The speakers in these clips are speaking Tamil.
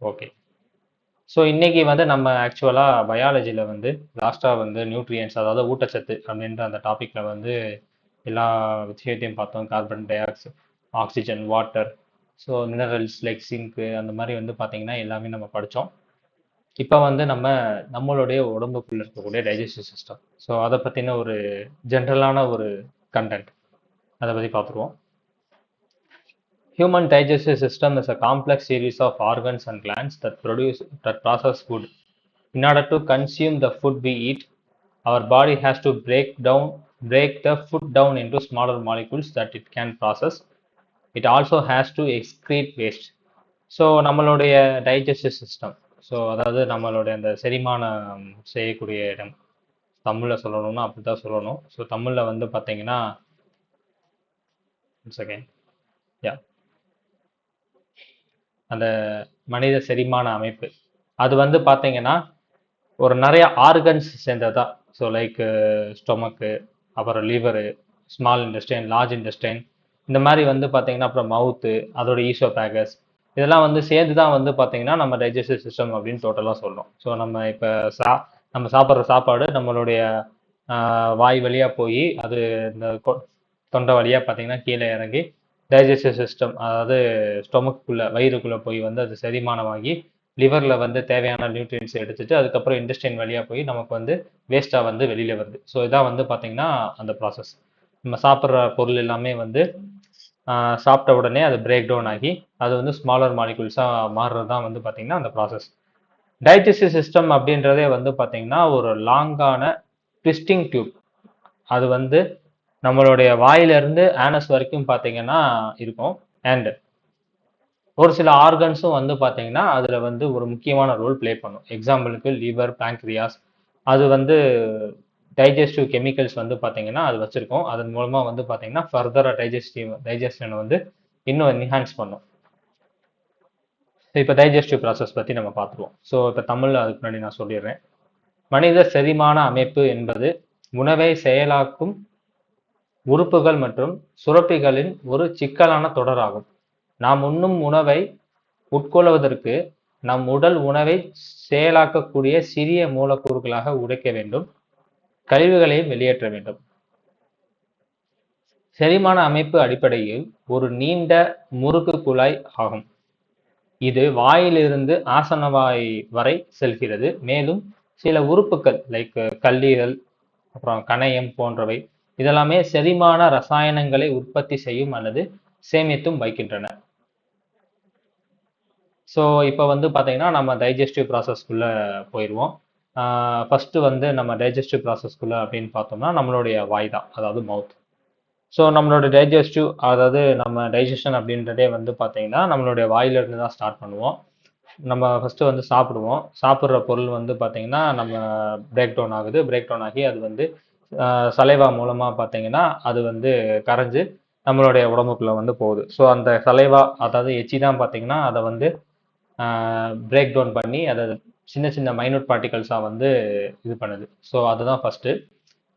ஓகே. ஸோ இன்னைக்கு வந்து நம்ம ஆக்சுவலாக பயாலஜியில் வந்து லாஸ்ட்டாக வந்து நியூட்ரியன்ஸ், அதாவது ஊட்டச்சத்து அப்படின்ற அந்த டாப்பிக்கில் வந்து எல்லா விஷயத்தையும் பார்த்தோம். Carbon dioxide, oxygen, water, so minerals like zinc, அந்த மாதிரி வந்து பார்த்தீங்கன்னா எல்லாமே நம்ம படித்தோம். இப்போ வந்து நம்மளுடைய உடம்புக்குள்ள இருக்கக்கூடிய டைஜஸ்டிவ் சிஸ்டம், ஸோ அதை பற்றின ஒரு ஜென்ரலான ஒரு கண்டென்ட், அதை பற்றி பார்த்துருவோம். Human digestive system is a complex series of organs and glands that process food. In order to consume the food we eat, our body has to break the food down into smaller molecules that it can process. It also has to excrete waste. So நம்மளுடைய டைஜஸ்டிவ் சிஸ்டம், ஸோ அதாவது நம்மளுடைய அந்த செரிமானம் செய்யக்கூடிய இடம், தமிழில் சொல்லணும்னா அப்படி தான் சொல்லணும். ஸோ தமிழில் வந்து பார்த்தீங்கன்னா செகண்ட் யா அந்த மனித செரிமான அமைப்பு, அது வந்து பார்த்தீங்கன்னா ஒரு நிறைய ஆர்கன்ஸ் சேர்ந்தது தான். ஸோ லைக் ஸ்டொமக்கு, அப்புறம் liver, small intestine, large intestine, இந்த மாதிரி வந்து பார்த்தீங்கன்னா அப்புறம் மவுத்து, அதோட ஈசோபேகஸ், இதெல்லாம் வந்து சேர்ந்து தான் வந்து பார்த்தீங்கன்னா நம்ம டைஜஸ்டிவ் சிஸ்டம் அப்படின்னு டோட்டலாக சொல்லணும். ஸோ இப்போ நம்ம சாப்பிட்ற சாப்பாடு நம்மளுடைய வாய் வழியாக போய் அது இந்த தொண்டை வழியாக பார்த்தீங்கன்னா கீழே இறங்கி டைஜஸ்டிவ் சிஸ்டம், அதாவது ஸ்டொமக்குள்ளே வயிறுக்குள்ளே போய் வந்து அது செரிமானமாகி லிவரில் வந்து தேவையான நியூட்ரியன்ஸ் எடுத்துட்டு அதுக்கப்புறம் இன்டெஸ்டைன் வழியாக போய் நமக்கு வந்து வேஸ்ட்டாக வந்து வெளியில் வருது. ஸோ இதான் வந்து பார்த்தீங்கன்னா அந்த ப்ராசஸ். நம்ம சாப்பிட்ற பொருள் எல்லாமே வந்து சாப்பிட்ட உடனே அது பிரேக் டவுன் ஆகி அது வந்து ஸ்மாலர் மாலிகுல்ஸாக மாறுறது தான் வந்து பார்த்தீங்கன்னா அந்த ப்ராசஸ். டைஜஸ்டிவ் சிஸ்டம் அப்படின்றதே வந்து பார்த்தீங்கன்னா ஒரு லாங்கான ட்விஸ்டிங் டியூப். அது வந்து நம்மளுடைய வாயிலிருந்து ஆனஸ் வரைக்கும் பார்த்தீங்கன்னா இருக்கும். அண்ட் ஒரு சில ஆர்கன்ஸும் வந்து பார்த்தீங்கன்னா அதில் வந்து ஒரு முக்கியமான ரோல் ப்ளே பண்ணும். எக்ஸாம்பிளுக்கு லிவர், பேங்க்ரியாஸ், அது வந்து டைஜஸ்டிவ் கெமிக்கல்ஸ் வந்து பார்த்தீங்கன்னா அது வச்சுருக்கோம். அதன் மூலமாக வந்து பார்த்தீங்கன்னா ஃபர்தராக டைஜஷனை வந்து இன்னும் என்ஹான்ஸ் பண்ணும். இப்போ டைஜஸ்டிவ் ப்ராசஸ் பற்றி நம்ம பார்த்துருவோம். ஸோ இப்போ தமிழில் அதுக்கு முன்னாடி நான் சொல்லிடுறேன். மனித செரிமான அமைப்பு என்பது உணவை செயலாக்கும் உறுப்புகள் மற்றும் சுரப்பிகளின் ஒரு சிக்கலான தொடராகும். நாம் உண்ணும் உணவை உட்கொள்வதற்கு நம் உடல் உணவை செயலாக்கக்கூடிய சிறிய மூலக்கூறுகளாக உடைக்க வேண்டும், கழிவுகளையும் வெளியேற்ற வேண்டும். செரிமான அமைப்பு அடிப்படையில் ஒரு நீண்ட முறுக்கு குழாய் ஆகும். இது வாயிலிருந்து ஆசனவாய் வரை செல்கிறது. மேலும் சில உறுப்புகள் லைக் கல்லீரல், அப்புறம் கணையம் போன்றவை இதெல்லாமே செரிமான ரசாயனங்களை உற்பத்தி செய்யும் அல்லது சேமித்தும் வைக்கின்றன. ஸோ இப்போ வந்து பார்த்தீங்கன்னா நம்ம டைஜஸ்டிவ் ப்ராசஸ்க்குள்ளே போயிடுவோம். ஃபஸ்ட்டு வந்து நம்ம டைஜஸ்டிவ் ப்ராசஸ்க்குள்ளே அப்படின்னு பார்த்தோம்னா நம்மளுடைய வாய் தான், அதாவது மவுத். ஸோ நம்மளோட டைஜஸ்டிவ், அதாவது நம்ம டைஜஷன் அப்படின்றதே வந்து பார்த்தீங்கன்னா நம்மளுடைய வாயிலிருந்து தான் ஸ்டார்ட் பண்ணுவோம். நம்ம ஃபஸ்ட்டு வந்து சாப்பிடுவோம். சாப்பிட்ற பொருள் வந்து பார்த்தீங்கன்னா நம்ம பிரேக் டவுன் ஆகுது. பிரேக் டவுன் ஆகி அது வந்து சலைவா மூலமாக பார்த்தீங்கன்னா அது வந்து கரைஞ்சு நம்மளுடைய உடம்புக்குள்ளே வந்து போகுது. ஸோ அந்த சலைவா, அதாவது எச்சி தான் பார்த்தீங்கன்னா அதை வந்து பிரேக் டவுன் பண்ணி அதை சின்ன சின்ன மைனூட் பார்ட்டிகல்ஸாக வந்து இது பண்ணுது. ஸோ அதுதான் ஃபஸ்ட்டு.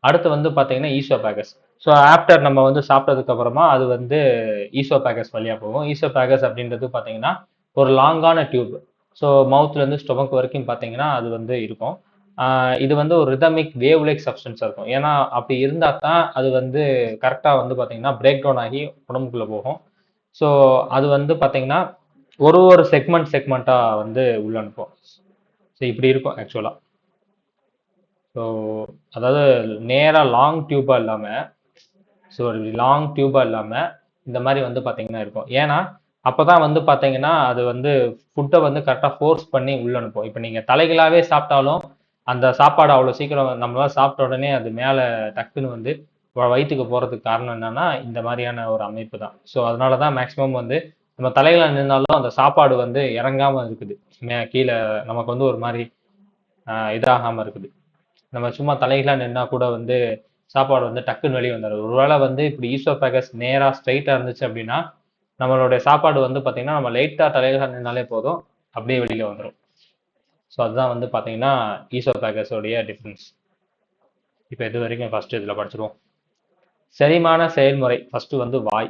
அடுத்து வந்து பார்த்தீங்கன்னா ஈசோபேகஸ். ஸோ ஆஃப்டர் நம்ம வந்து சாப்பிட்டதுக்கு அப்புறமா அது வந்து ஈசோபேகஸ் வழியாக போகும். ஈசோபேகஸ் அப்படின்றது பார்த்தீங்கன்னா ஒரு லாங்கான டியூப். ஸோ மவுத்லேருந்து ஸ்டொமக் வரைக்கும் பார்த்தீங்கன்னா அது வந்து இருக்கும். இது வந்து ஒரு ரிதமிக் வேவ் லைக் சப்ஸ்டன்ஸாக இருக்கும். ஏன்னா அப்படி இருந்தால் தான் அது வந்து கரெக்டாக வந்து பார்த்தீங்கன்னா பிரேக் டவுன் ஆகி உடம்புக்குள்ளே போகும். ஸோ அது வந்து பார்த்தீங்கன்னா ஒரு செக்மெண்ட்டாக வந்து உள்ள அனுப்பும். ஸோ இப்படி இருக்கும் ஆக்சுவலாக. ஸோ அதாவது நேராக லாங் டியூபாக இல்லாமல், ஸோ லாங் டியூபாக இல்லாமல் இந்த மாதிரி வந்து பார்த்தீங்கன்னா இருக்கும். ஏன்னா அப்போ தான் வந்து பார்த்தீங்கன்னா அது வந்து ஃபுட்டை வந்து கரெக்டாக ஃபோர்ஸ் பண்ணி உள்ள அனுப்பும். இப்போ நீங்கள் தலைகளாகவே சாப்பிட்டாலும் அந்த சாப்பாடு அவ்வளோ சீக்கிரம் நம்மளால சாப்பிட்ட உடனே அது மேலே டக்குன்னு வந்து வயிற்றுக்கு போகிறதுக்கு காரணம் என்னன்னா இந்த மாதிரியான ஒரு அமைப்பு தான். ஸோ அதனால தான் மேக்ஸிமம் வந்து நம்ம தலைகளாக நின்றாலும் அந்த சாப்பாடு வந்து இறங்காமல் இருக்குது, கீழே நமக்கு வந்து ஒரு மாதிரி இதாகாமல் இருக்குது. நம்ம சும்மா தலைகளாக நின்னா கூட வந்து சாப்பாடு வந்து டக்குன்னு வெளியே வந்துடும். ஒருவேளை வந்து இப்படி ஈசோபேகஸ் நேராக ஸ்ட்ரைட்டாக இருந்துச்சு அப்படின்னா நம்மளுடைய சாப்பாடு வந்து பார்த்தீங்கன்னா நம்ம லைட்டாக தலைகளாக நின்னாலே போதும், அப்படியே வெளியில் வந்துடும். ஸோ அதுதான் வந்து பார்த்தீங்கன்னா ஈசோபேகஸோடைய டிஃப்ரென்ஸ். இப்போ இது வரைக்கும் ஃபஸ்ட்டு இதில் படிச்சிருவோம். செரிமான செயல்முறை ஃபஸ்ட்டு வந்து வாய்.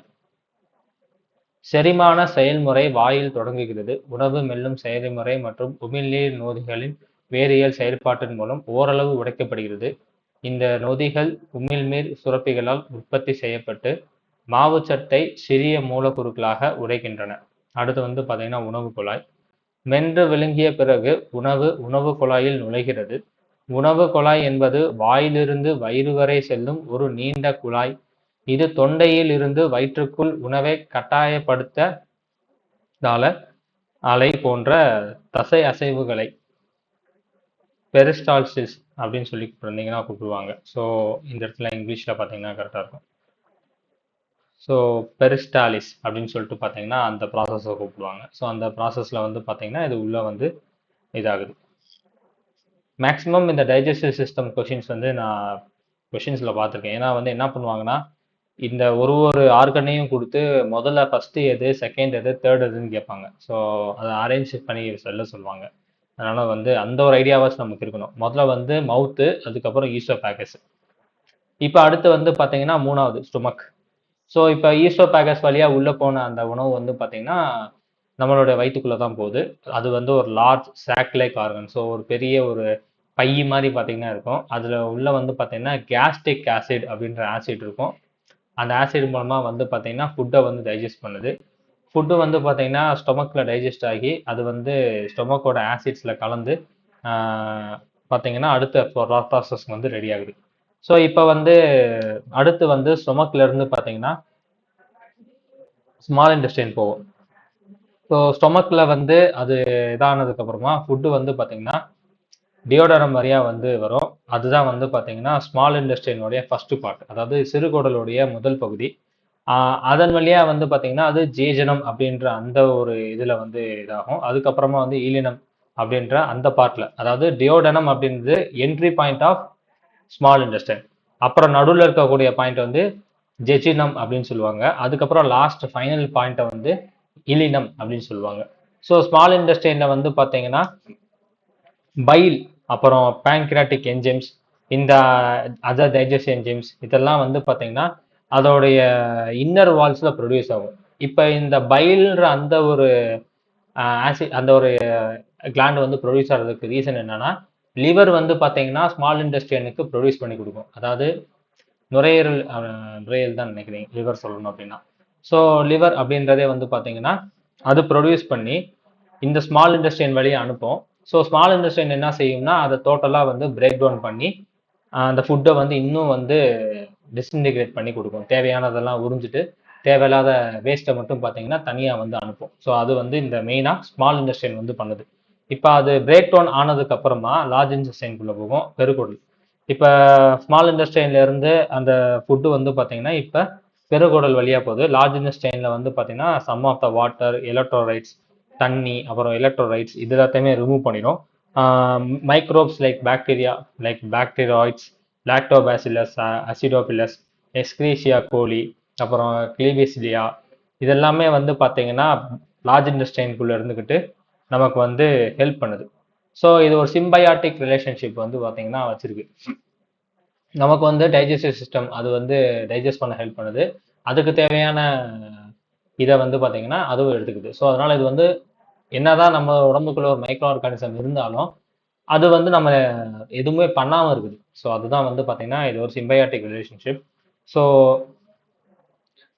செரிமான செயல்முறை வாயில் தொடங்குகிறது. உணவு மெல்லும் செயல்முறை மற்றும் உமிழ்நீர் நொதிகளின் வேதியியல் செயல்பாட்டின் மூலம் ஓரளவு உடைக்கப்படுகிறது. இந்த நொதிகள் உமிழ்நீர் சுரப்பிகளால் உற்பத்தி செய்யப்பட்டு மாவுச்சத்தை சிறிய மூலக்கூறுகளாக உடைக்கின்றன. அடுத்து வந்து பார்த்தீங்கன்னா உணவு குழாய். மென்று விழுங்கிய பிறகு உணவு குழாயில் நுழைகிறது. உணவு குழாய் என்பது வாயிலிருந்து வயிறு வரை செல்லும் ஒரு நீண்ட குழாய். இது தொண்டையில் இருந்து வயிற்றுக்குள் உணவை கட்டாயப்படுத்ததால அலை போன்ற தசை அசைவுகளை பெரிஸ்டால்சிஸ் அப்படின்னு சொல்லி இருந்தீங்கன்னா கூப்பிடுவாங்க. ஸோ இந்த இடத்துல இங்கிலீஷில் பார்த்தீங்கன்னா கரெக்டாக இருக்கும். ஸோ பெரிஸ்டாலிஸ் அப்படின்னு சொல்லிட்டு பார்த்தீங்கன்னா அந்த ப்ராசஸை கூப்பிடுவாங்க. ஸோ அந்த ப்ராசஸில் வந்து பார்த்தீங்கன்னா இது உள்ளே வந்து இதாகுது. மேக்ஸிமம் இந்த டைஜஸ்டிவ் சிஸ்டம் கொஷின்ஸ் வந்து நான் கொஷின்ஸில் பார்த்துருக்கேன். ஏன்னா வந்து என்ன பண்ணுவாங்கன்னா இந்த ஒரு ஆர்கனையும் கொடுத்து முதல்ல ஃபஸ்ட்டு எது, செகண்ட் எது, தேர்ட் எதுன்னு கேட்பாங்க. ஸோ அதை அரேஞ்ச் பண்ணி சொல்லுவாங்க. அதனால் வந்து அந்த ஒரு ஐடியாவாச்சும் நமக்கு இருக்கணும். முதல்ல வந்து மவுத்து, அதுக்கப்புறம் ஈசோபேகஸ். இப்போ அடுத்து வந்து பார்த்தீங்கன்னா மூணாவது ஸ்டொமக். ஸோ இப்போ ஈசோபேகஸ் வழியாக உள்ளே போன அந்த உணவு வந்து பார்த்தீங்கன்னா நம்மளோட வயிற்றுக்குள்ளே தான் போகுது. அது வந்து ஒரு large chalk like organ. So ஒரு பெரிய ஒரு பை மாதிரி பார்த்தீங்கன்னா இருக்கும். அதில் உள்ள வந்து பார்த்தீங்கன்னா கேஸ்ட்ரிக் ஆசிட் அப்படின்ற ஆசிட் இருக்கும். அந்த ஆசிட் மூலமாக வந்து பார்த்தீங்கன்னா ஃபுட்டை வந்து டைஜஸ்ட் பண்ணுது. ஃபுட்டு வந்து பார்த்தீங்கன்னா ஸ்டொமக்கில் டைஜஸ்ட் ஆகி அது வந்து ஸ்டொமக்கோட ஆசிட்ஸில் கலந்து பார்த்தீங்கன்னா அடுத்த ப்ராசஸ் வந்து ரெடி ஆகுது. ஸோ இப்போ வந்து அடுத்து வந்து ஸ்டொமக்ல இருந்து பார்த்தீங்கன்னா ஸ்மால் இன்டெஸ்டைன் போகும். ஸோ ஸ்டொமக்கில் வந்து அது இதானதுக்கு அப்புறமா ஃபுட்டு வந்து பார்த்தீங்கன்னா டியோடரம் வழியாக வந்து வரும். அதுதான் வந்து பார்த்தீங்கன்னா ஸ்மால் இன்டெஸ்டைனுடைய ஃபர்ஸ்ட் பார்ட், அதாவது சிறுகுடலுடைய முதல் பகுதி. அதன் வழியாக வந்து பார்த்தீங்கன்னா அது ஜீஜனம் அப்படின்ற அந்த ஒரு இதில் வந்து இதாகும். அதுக்கப்புறமா வந்து ஈலினம் அப்படின்ற அந்த பார்ட்டில், அதாவது டியோடனம் அப்படின்றது entry point of small intestine. அப்புறம் நடுவில் இருக்கக்கூடிய பாயிண்ட் வந்து ஜெஜினம் அப்படின்னு சொல்லுவாங்க. அதுக்கப்புறம் லாஸ்ட் ஃபைனல் பாயிண்ட்டை வந்து இலினம் அப்படின்னு சொல்லுவாங்க. ஸோ ஸ்மால் இன்டெஸ்டைனில் வந்து பார்த்தீங்கன்னா பைல், அப்புறம் பேங்க்ராட்டிக் என்ஜைம்ஸ், இந்த அதர் டைஜஸ்ட் என்ஜைம்ஸ் இதெல்லாம் வந்து பார்த்தீங்கன்னா அதோடைய இன்னர் வால்ஸில் ப்ரொடியூஸ் ஆகும். இப்போ இந்த பைல்ன்ற அந்த ஒரு ஆசிட், அந்த ஒரு கிளாண்ட் வந்து ப்ரொடியூஸ் ஆகிறதுக்கு ரீசன் என்னன்னா லிவர் வந்து பார்த்தீங்கன்னா ஸ்மால் இன்டெஸ்டைனுக்கு ப்ரொடியூஸ் பண்ணி கொடுக்கும். அதாவது நுரையீரல் தான் நினைக்கிறீங்க லிவர் சொல்லணும் அப்படின்னா. ஸோ லிவர் அப்படின்றதே வந்து பார்த்தீங்கன்னா அது ப்ரொடியூஸ் பண்ணி இந்த ஸ்மால் இன்டெஸ்டைன் வழியை அனுப்பும். ஸோ ஸ்மால் இன்டெஸ்டைன் என்ன செய்யும்னா அதை டோட்டலாக வந்து பிரேக் டவுன் பண்ணி அந்த ஃபுட்டை வந்து இன்னும் வந்து டிஸ்இன்டிகிரேட் பண்ணி கொடுக்கும். தேவையானதெல்லாம் உறிஞ்சிட்டு தேவையில்லாத வேஸ்ட்டை மட்டும் பார்த்தீங்கன்னா தனியாக வந்து அனுப்பும். ஸோ அது வந்து இந்த மெயினாக ஸ்மால் இன்டெஸ்டைன் வந்து பண்ணுது. இப்போ அது பிரேக் டவுன் ஆனதுக்கு அப்புறமா லார்ஜ் இன்டெஸ்டைனுக்குள்ளே போகும், பெருக்குடல். இப்போ ஸ்மால் இன்டெஸ்டைன்ல இருந்து அந்த ஃபுட்டு வந்து பார்த்தீங்கன்னா இப்போ பெருகுடல் வழியாக போகுது. லார்ஜ் இன்டெஸ்டைனில் வந்து பார்த்தீங்கன்னா some of the water, electrolytes, தண்ணி, அப்புறம் எலக்ட்ரோலைட்ஸ் இது எல்லாத்தையுமே ரிமூவ் பண்ணிடும். Microbes like bacteria, like bacteroides, lactobacillus, acidophilus, Escherichia coli, அப்புறம் கிளீபிசிலியா இதெல்லாமே வந்து பார்த்தீங்கன்னா லார்ஜ் இன்டெஸ்டைனுக்குள்ளே இருந்துக்கிட்டு நமக்கு வந்து ஹெல்ப் பண்ணுது. ஸோ இது ஒரு சிம்பயாட்டிக் ரிலேஷன்ஷிப் வந்து பார்த்தீங்கன்னா வச்சிருக்கு. நமக்கு வந்து டைஜஸ்டிவ் சிஸ்டம் அது வந்து டைஜஸ்ட் பண்ண ஹெல்ப் பண்ணுது. அதுக்கு தேவையான இதை வந்து பார்த்தீங்கன்னா அதுவும் எடுத்துக்குது. ஸோ அதனால இது வந்து என்னதான் நம்ம உடம்புக்குள்ள ஒரு மைக்ரோ ஆர்கானிசம் இருந்தாலும் அது வந்து நம்ம எதுவுமே பண்ணாமல் இருக்குது. ஸோ அதுதான் வந்து பார்த்தீங்கன்னா இது ஒரு symbiotic relationship. So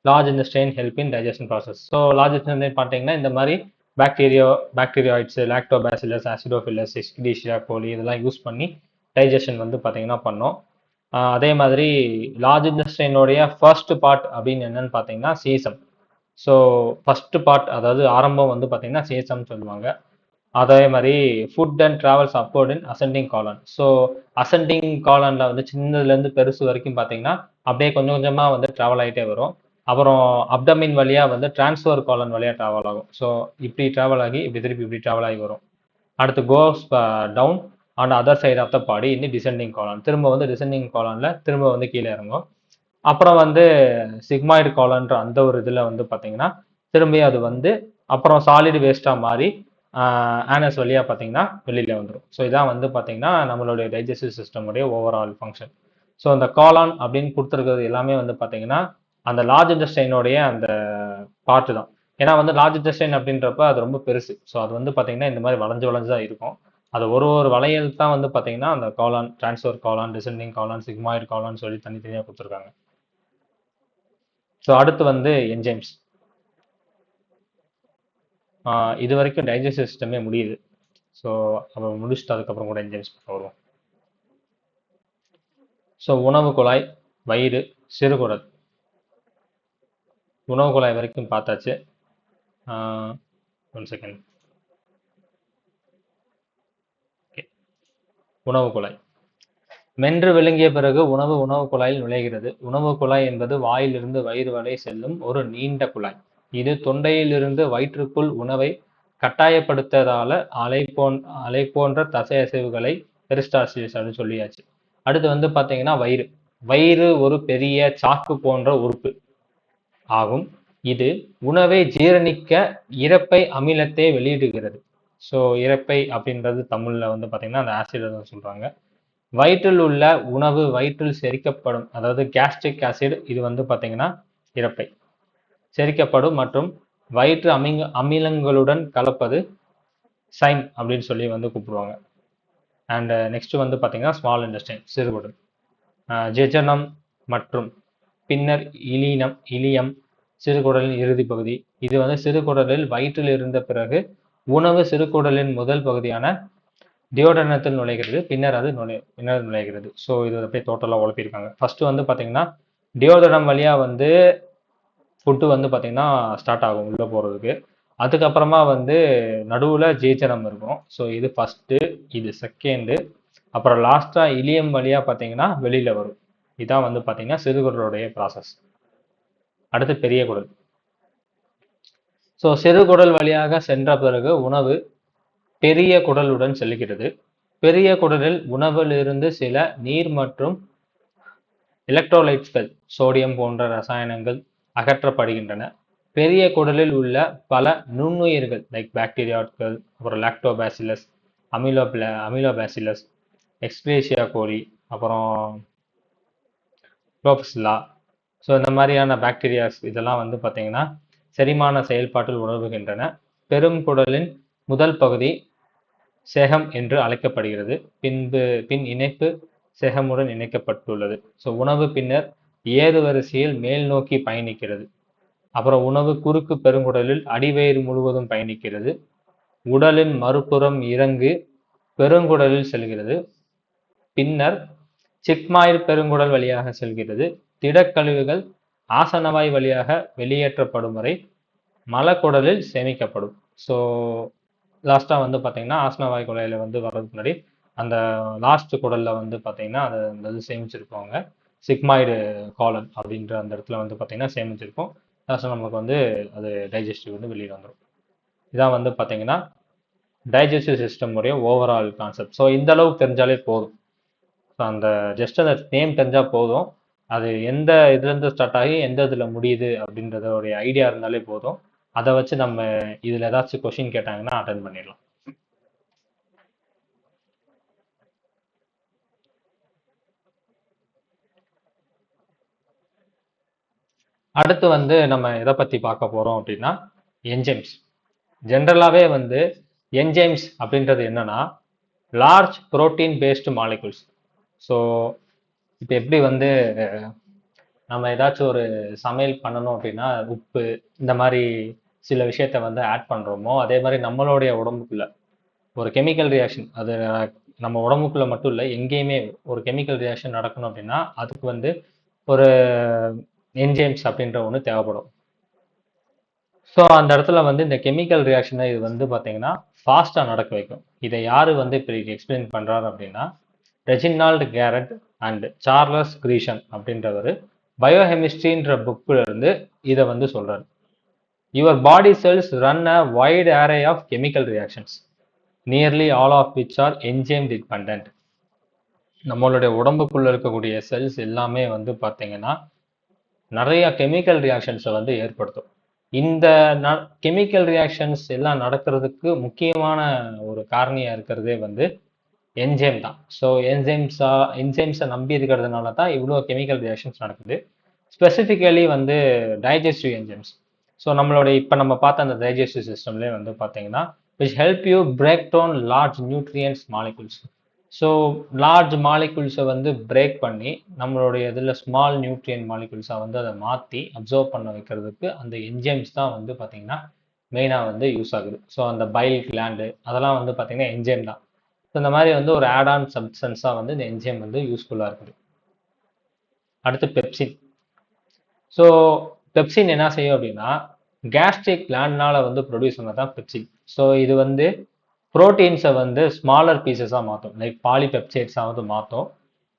large intestine help in digestion process. So large intestine பார்த்தீங்கன்னா இந்த மாதிரி பாக்டீரியாய்ட்ஸ், லாக்டோபாசிலஸ், ஆசிடோஃபிலஸ், எஸ்கிரிஷியா கோலி இதெல்லாம் யூஸ் பண்ணி டைஜஷன் வந்து பார்த்தீங்கன்னா பண்ணோம். அதே மாதிரி லார்ஜ் இன்டெஸ்டைனுடைய ஃபர்ஸ்ட் பார்ட் அப்படின்னு என்னன்னு பார்த்தீங்கன்னா சீசம். ஸோ ஃபர்ஸ்ட் பார்ட் அதாவது ஆரம்பம் வந்து பார்த்தீங்கன்னா சீசம்னு சொல்லுவாங்க. அதே மாதிரி food and travels upward in ascending colon. So ascending காலனில் வந்து சின்னதுலேருந்து பெருசு வரைக்கும் பார்த்தீங்கன்னா அப்படியே கொஞ்சம் கொஞ்சமாக வந்து ட்ராவல் ஆகிட்டே வரும். அப்புறம் அப்டமின் வழியாக வந்து டிரான்ஸ்ஃபர் காலன் வழியாக ட்ராவல் ஆகும். ஸோ இப்படி ட்ராவல் ஆகி இப்படி திருப்பி இப்படி ட்ராவல் ஆகி வரும். அடுத்து goes down on other side of the body இன்னும் டிசெண்டிங் காலன், திரும்ப வந்து டிசெண்டிங் காலனில் திரும்ப வந்து கீழே இறங்கும். அப்புறம் வந்து சிக்மாய்டு காலன்ற அந்த ஒரு இதில் வந்து பார்த்தீங்கன்னா திரும்பி அது வந்து அப்புறம் சாலிட் வேஸ்ட்டாக மாறி ஆனஸ் வழியாக பார்த்தீங்கன்னா வெளியில் வந்துடும். ஸோ இதான் வந்து பார்த்தீங்கன்னா நம்மளுடைய டைஜஸ்டிவ் சிஸ்டமுடைய ஓவரால் ஃபங்க்ஷன். ஸோ அந்த காலான் அப்படின்னு கொடுத்துருக்கிறது எல்லாமே வந்து பார்த்தீங்கன்னா அந்த லார்ஜ் இன்டெஸ்டைனுடைய அந்த பார்ட்டு தான். ஏன்னா வந்து லார்ஜ் இன்டெஸ்டைன் அப்படின்றப்ப அது ரொம்ப பெருசு. ஸோ அது வந்து பார்த்தீங்கன்னா இந்த மாதிரி வளைஞ்சு வளைஞ்சு தான் இருக்கும். அது ஒரு ஒரு வளையல் தான் வந்து பார்த்தீங்கன்னா அந்த காலான், டிரான்ஸ்ஃபர் காலான், டிசெண்டிங் காலான், சிக்மாய்டு காலான் சொல்லி தனித்தனியாக கொடுத்துருக்காங்க. ஸோ அடுத்து வந்து என்ஜைம்ஸ். இது வரைக்கும் டைஜஸ்டிவ் சிஸ்டமே முடியுது. ஸோ அப்புறம் முடிச்சுட்டு அதுக்கப்புறம் கூட என்ஜைம்ஸ் வருவோம். ஸோ உணவு குழாய், வயிறு, சிறுகுடல். உணவு குழாய் வரைக்கும் பார்த்தாச்சு. One second. உணவு குழாய். மென்று விழுங்கிய பிறகு உணவு குழாயில் நுழைகிறது. உணவு குழாய் என்பது வாயிலிருந்து வயிறு வரை செல்லும் ஒரு நீண்ட குழாய். இது தொண்டையிலிருந்து வயிற்றுக்குள் உணவை கட்டாயப்படுத்ததால அலை போன்ற தசை அசைவுகளை பெரிஸ்டால்சிஸ் அப்படின்னு சொல்லியாச்சு. அடுத்து வந்து பாத்தீங்கன்னா வயிறு. வயிறு ஒரு பெரிய சாக்கு போன்ற உறுப்பு ஆகும். இது உணவை ஜீரணிக்க இரைப்பை அமிலத்தை வெளியிடுகிறது. ஸோ இரைப்பை அப்படின்றது தமிழ்ல வந்து பாத்தீங்கன்னா அந்த ஆசிட் சொல்றாங்க. வயிற்றில் உள்ள உணவு வயிற்றில் செரிக்கப்படும், அதாவது கேஸ்ட்ரிக் ஆசிட், இது வந்து பாத்தீங்கன்னா இரைப்பை செரிக்கப்படும் மற்றும் வயிற்று அமிலங்களுடன் கலப்பது சைன் அப்படின்னு சொல்லி வந்து கூப்பிடுவாங்க. அண்ட் நெக்ஸ்ட் வந்து பாத்தீங்கன்னா ஸ்மால் இன்டெஸ்டைன், சிறுகுடல். ஜெஜனம் மற்றும் பின்னர் இலியம் சிறுகுடலின் இறுதி பகுதி. இது வந்து சிறுகுடலில் வயிற்றில் இருந்த பிறகு உணவு சிறுகுடலின் முதல் பகுதியான டியோடனத்தில் நுழைகிறது, பின்னர் அது நுழைகிறது. ஸோ இது அப்படியே டோட்டலாக உழப்பியிருக்காங்க. ஃபர்ஸ்ட் வந்து பார்த்தீங்கன்னா டியோடனம் வழியா வந்து ஃபுட்டு வந்து பார்த்தீங்கன்னா ஸ்டார்ட் ஆகும் உள்ளே போகிறதுக்கு. அதுக்கப்புறமா வந்து நடுவில் ஜீஜனம் இருக்கும். ஸோ இது ஃபர்ஸ்ட்டு, இது செகண்டு, அப்புறம் லாஸ்ட்டாக இலியம் வழியாக பார்த்தீங்கன்னா வெளியில் வரும். இதான் வந்து பார்த்தீங்கன்னா சிறுகுடலுடைய ப்ராசஸ். அடுத்து பெரிய குடல். ஸோ சிறுகுடல் வழியாக சென்ற பிறகு உணவு பெரிய குடலுடன் செல்கிறது. பெரிய குடலில் உணவிலிருந்து சில நீர் மற்றும் எலக்ட்ரோலைட்ஸ்கள், சோடியம் போன்ற ரசாயனங்கள் அகற்றப்படுகின்றன. பெரிய குடலில் உள்ள பல நுண்ணுயிர்கள் லைக் பாக்டீரியாக்கள், அப்புறம் லாக்டோபாசிலஸ், அமிலோபாசிலஸ், எக்ஸ்கிரீஷியா கோலி, அப்புறம் ப்ரோபசில்லா, ஸோ இந்த மாதிரியான பாக்டீரியாஸ் இதெல்லாம் வந்து பார்த்தீங்கன்னா செரிமான செயல்பாட்டில் உதவுகின்றன. பெரும் குடலின் முதல் பகுதி சேகம் என்று அழைக்கப்படுகிறது. பின் இணைப்பு சேகமுடன் இணைக்கப்பட்டுள்ளது. ஸோ உணவு பின்னர் ஏறு வரிசையில் மேல் நோக்கி பயணிக்கிறது. அப்புறம் உணவு குறுக்கு பெருங்குடலில் அடிவயிறு முழுவதும் பயணிக்கிறது. உடலின் மறுபுறம் இறங்கு பெருங்குடலில் செல்கிறது. பின்னர் சிக்மாய்டு பெருங்குடல் வழியாக செல்கிறது. திடக்கழிவுகள் ஆசனவாய் வழியாக வெளியேற்றப்படும் வரை மலக்குடலில் சேமிக்கப்படும். ஸோ லாஸ்டா வந்து பார்த்தீங்கன்னா ஆசனவாய் குழாயில வந்து வர்றதுக்கு முன்னாடி அந்த லாஸ்ட் குடல்ல வந்து பார்த்தீங்கன்னா அதை அந்த இது சேமிச்சிருப்பாங்க. சிக்மாய்டு காலன் அப்படின்ற அந்த இடத்துல வந்து பார்த்தீங்கன்னா சேமிச்சிருப்போம். லாஸ்ட்டாக நமக்கு வந்து அது டைஜஸ்டிவ் வந்து வெளியே வந்துடும். இதான் வந்து பார்த்தீங்கன்னா டைஜஸ்டிவ் சிஸ்டம் உடைய ஓவரால் கான்செப்ட். ஸோ இந்த அளவுக்கு தெரிஞ்சாலே போதும். ஸோ அந்த ஜஸ்ட் அந்த நேம் தெரிஞ்சால் போதும். அது எந்த இதுலேருந்து ஸ்டார்ட் ஆகி எந்த இதில் முடியுது அப்படின்றதோடைய ஐடியா இருந்தாலே போதும். அதை வச்சு நம்ம இதில் ஏதாச்சும் கொஷின் கேட்டாங்கன்னா அட்டன் பண்ணிடலாம். அடுத்து வந்து நம்ம எதை பற்றி பார்க்க போகிறோம் அப்படின்னா என்ஜைம்ஸ். ஜென்ரலாகவே வந்து என்ஜைம்ஸ் அப்படின்றது என்னன்னா large protein based molecules. So இப்போ எப்படி வந்து நம்ம ஏதாச்சும் ஒரு சமையல் பண்ணணும் அப்படின்னா உப்பு இந்த மாதிரி சில விஷயத்த வந்து ஆட் பண்ணுறோமோ, அதே மாதிரி நம்மளுடைய உடம்புக்குள்ள ஒரு கெமிக்கல் ரியாக்ஷன், அது நம்ம உடம்புக்குள்ள மட்டும் இல்லை, எங்கேயுமே ஒரு கெமிக்கல் ரியாக்ஷன் நடக்கணும் அப்படின்னா அதுக்கு வந்து ஒரு என்ஜைம்ஸ் அப்படின்ற ஒன்று தேவைப்படும். ஸோ அந்த இடத்துல வந்து இந்த கெமிக்கல் ரியாக்ஷனை இது வந்து பார்த்தீங்கன்னா ஃபாஸ்ட்டாக நடக்க வைக்கும். இதை யார் வந்து இப்போ எக்ஸ்பிளைன் பண்ணுறாரு அப்படின்னா Reginald Garrett and Charles Grisham அப்படின்றவர் பயோகெமிஸ்ட்ரின்ற புக்கில் இருந்து இதை வந்து சொல்றாரு. Your body cells run a wide array of chemical reactions, nearly all of which are enzyme dependent. நம்மளுடைய உடம்புக்குள்ள இருக்கக்கூடிய செல்ஸ் எல்லாமே வந்து பார்த்தீங்கன்னா நிறைய கெமிக்கல் ரியாக்ஷன்ஸை வந்து ஏற்படுத்தும். இந்த கெமிக்கல் ரியாக்ஷன்ஸ் எல்லாம் நடக்கிறதுக்கு முக்கியமான ஒரு காரணியா இருக்கிறதே வந்து என்ஜைம் தான். ஸோ என்ஜைம்ஸை நம்பி இருக்கிறதுனால தான் இவ்வளோ கெமிக்கல் ரியாக்ஷன்ஸ் நடக்குது. ஸ்பெசிஃபிக்கலி வந்து டைஜஸ்டிவ் என்ஜைம்ஸ். ஸோ நம்மளுடைய இப்போ நம்ம பார்த்த அந்த டைஜஸ்டிவ் சிஸ்டம்லேயே வந்து பார்த்தீங்கன்னா which help you break down large nutrients molecules. So large மாலிகுல்ஸை வந்து பிரேக் பண்ணி நம்மளுடைய இதில் ஸ்மால் நியூட்ரியன் மாலிகுல்ஸை வந்து அதை மாற்றி அப்சர்வ் பண்ண வைக்கிறதுக்கு அந்த என்ஜைம்ஸ் தான் வந்து பார்த்தீங்கன்னா மெயினாக வந்து யூஸ் ஆகுது. ஸோ அந்த பைல் கிளாண்டு அதெல்லாம் வந்து பார்த்தீங்கன்னா என்ஜைம் தான். ஸோ இந்த மாதிரி வந்து ஒரு ஆட் ஆன் சப்ஸ்டன்ஸாக வந்து இந்த என்ஜைம் வந்து யூஸ்ஃபுல்லாக இருக்குது. அடுத்து பெப்சின். ஸோ பெப்சின் என்ன செய்யும் அப்படின்னா கேஸ்ட்ரிக் கிளாண்ட்னால வந்து ப்ரொடியூஸ் பண்ணது தான் பெப்சின். ஸோ இது வந்து ப்ரோட்டீன்ஸை வந்து ஸ்மாலர் பீசஸாக மாற்றும், லைக் பாலிபெப்சைட்ஸாக வந்து மாற்றும்.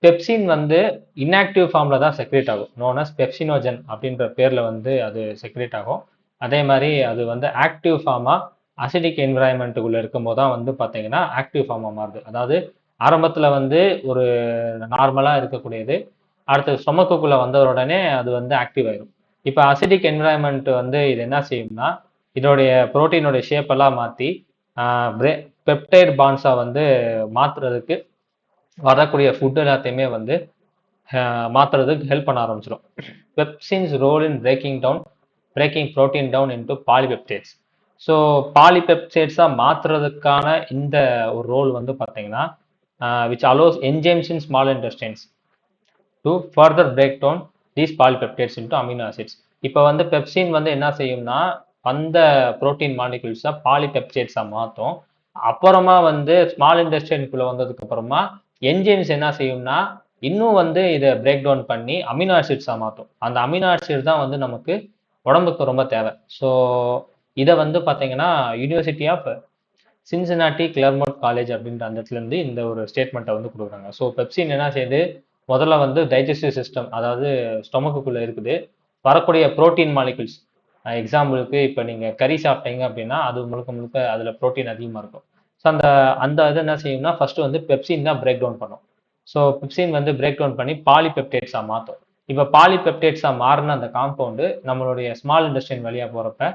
பெப்சின் வந்து இன்ஆக்டிவ் ஃபார்மில் தான் செக்ரேட் ஆகும், நோன் அஸ் பெப்சினோஜன் அப்படின்ற பேரில் வந்து அது செக்ரேட் ஆகும். அதே மாதிரி அது வந்து ஆக்டிவ் ஃபார்மாக அசிடிக் என்விரான்மெண்ட்டுக்குள்ளே இருக்கும்போது தான் வந்து பார்த்தீங்கன்னா ஆக்டிவ் ஃபார்மாக மாறுது. அதாவது ஆரம்பத்தில் வந்து ஒரு நார்மலாக இருக்கக்கூடியது அடுத்து ஸ்டொமக்குள்ளே வந்த உடனே அது வந்து ஆக்டிவ் ஆயிடும். இப்போ அசிடிக் என்விரான்மெண்ட் வந்து இது என்ன செய்யும்னா இதோடைய ப்ரோட்டீனோடைய ஷேப்பெல்லாம் மாற்றி பெப்டைட் பாண்ட்ஸாக வந்து மாற்றுறதுக்கு வரக்கூடிய ஃபுட் எல்லாத்தையுமே வந்து மாற்றுறதுக்கு ஹெல்ப் பண்ண ஆரம்பிச்சிடும். Pepsins role in breaking protein down into polypeptides. So பாலிபெப்டைட்ஸாக மாற்றுறதுக்கான இந்த ஒரு ரோல் வந்து பார்த்தீங்கன்னா which allows enzymes in small intestines to further break down these polypeptides into amino acids. இப்போ வந்து பெப்சின் வந்து என்ன செய்யும்னா அந்த புரோட்டீன் மாலிகுல்ஸை பாலிபெப்டைட்ஸாக மாற்றும். அப்புறமா வந்து ஸ்மால் இன்டெஸ்டைனுக்குள்ளே வந்ததுக்கு அப்புறமா என்ஜைம்ஸ் என்ன செய்யும்னா இன்னும் வந்து இதை பிரேக் டவுன் பண்ணி அமினோ ஆசிட்ஸாக மாற்றும். அந்த அமினோ ஆசிட் தான் வந்து நமக்கு உடம்புக்கு ரொம்ப தேவை. ஸோ இதை வந்து பார்த்தீங்கன்னா யூனிவர்சிட்டி ஆஃப் சின்சினாட்டி கிளர்மோட் காலேஜ் அப்படின்ற அந்த இடத்துலேருந்து இந்த ஒரு ஸ்டேட்மெண்ட்டை வந்து கொடுக்குறாங்க. ஸோ பெப்சின் என்ன செய்யுது, முதல்ல வந்து டைஜஸ்டிவ் சிஸ்டம் அதாவது ஸ்டொமக்குள்ளே இருக்குது வரக்கூடிய ப்ரோட்டீன் மாலிகுல்ஸ். எக்ஸாம்பிளுக்கு இப்போ நீங்கள் கறி சாப்பிட்டீங்க அப்படின்னா அது முழுக்க முழுக்க அதில் ப்ரோட்டீன் அதிகமாக இருக்கும். ஸோ அந்த அந்த இது என்ன செய்யும்னா ஃபர்ஸ்ட் வந்து பெப்சின் தான் பிரேக் டவுன் பண்ணும். ஸோ பெப்சின் வந்து பிரேக் டவுன் பண்ணி பாலிபெப்டைட்ஸாக மாற்றும். இப்போ பாலிபெப்டைட்ஸாக மாறின அந்த காம்பவுண்டு நம்மளுடைய ஸ்மால் இன்டெஸ்டைன் வழியாக போகிறப்ப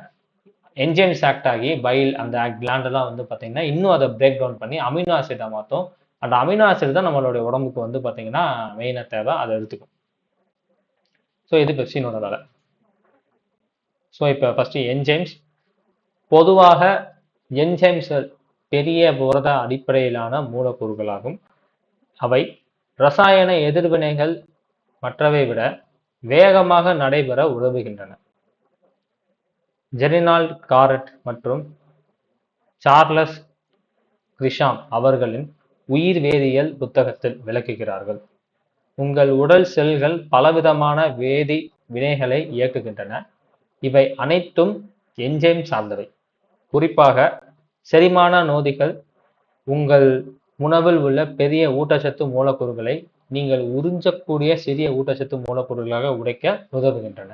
என்ஜைம்ஸ் ஆக்ட் ஆகி பைல் அந்த கிளாண்டெல்லாம் வந்து பார்த்தீங்கன்னா இன்னும் அதை பிரேக் டவுன் பண்ணி அமினோ ஆசிடாக மாற்றும். அந்த அமினோ ஆசிட் தான் நம்மளுடைய உடம்புக்கு வந்து பார்த்தீங்கன்னா மெயினாக தேவை, அதை எடுத்துக்கும். ஸோ இது பெப்சினோட வேலை. ஸோ இப்போ ஃபர்ஸ்ட் என்ஜைம்ஸ். பொதுவாக என்ஜைம்ஸ் பெரிய புரத அடிப்படையிலான மூலக்கூறுகளாகும். அவை ரசாயன எதிர்வினைகள் மற்றவை விட வேகமாக நடைபெற உதவுகின்றன. ஜெரினால்ட் காரட் மற்றும் சார்லஸ் கிரிஷாம் அவர்களின் உயிர் வேதியியல் புத்தகத்தில் விளக்குகிறார்கள். உங்கள் உடல் செல்கள் பலவிதமான வேதி வினைகளை இயக்குகின்றன. இவை அனைத்தும் என்ஜைம் சார்ந்தவை. குறிப்பாக செரிமான நொதிகள் உங்கள் உணவில் உள்ள பெரிய ஊட்டச்சத்து மூலக்கூறுகளை நீங்கள் உறிஞ்சக்கூடிய சிறிய ஊட்டச்சத்து மூலக்கூறுகளாக உடைக்க உதவுகின்றன.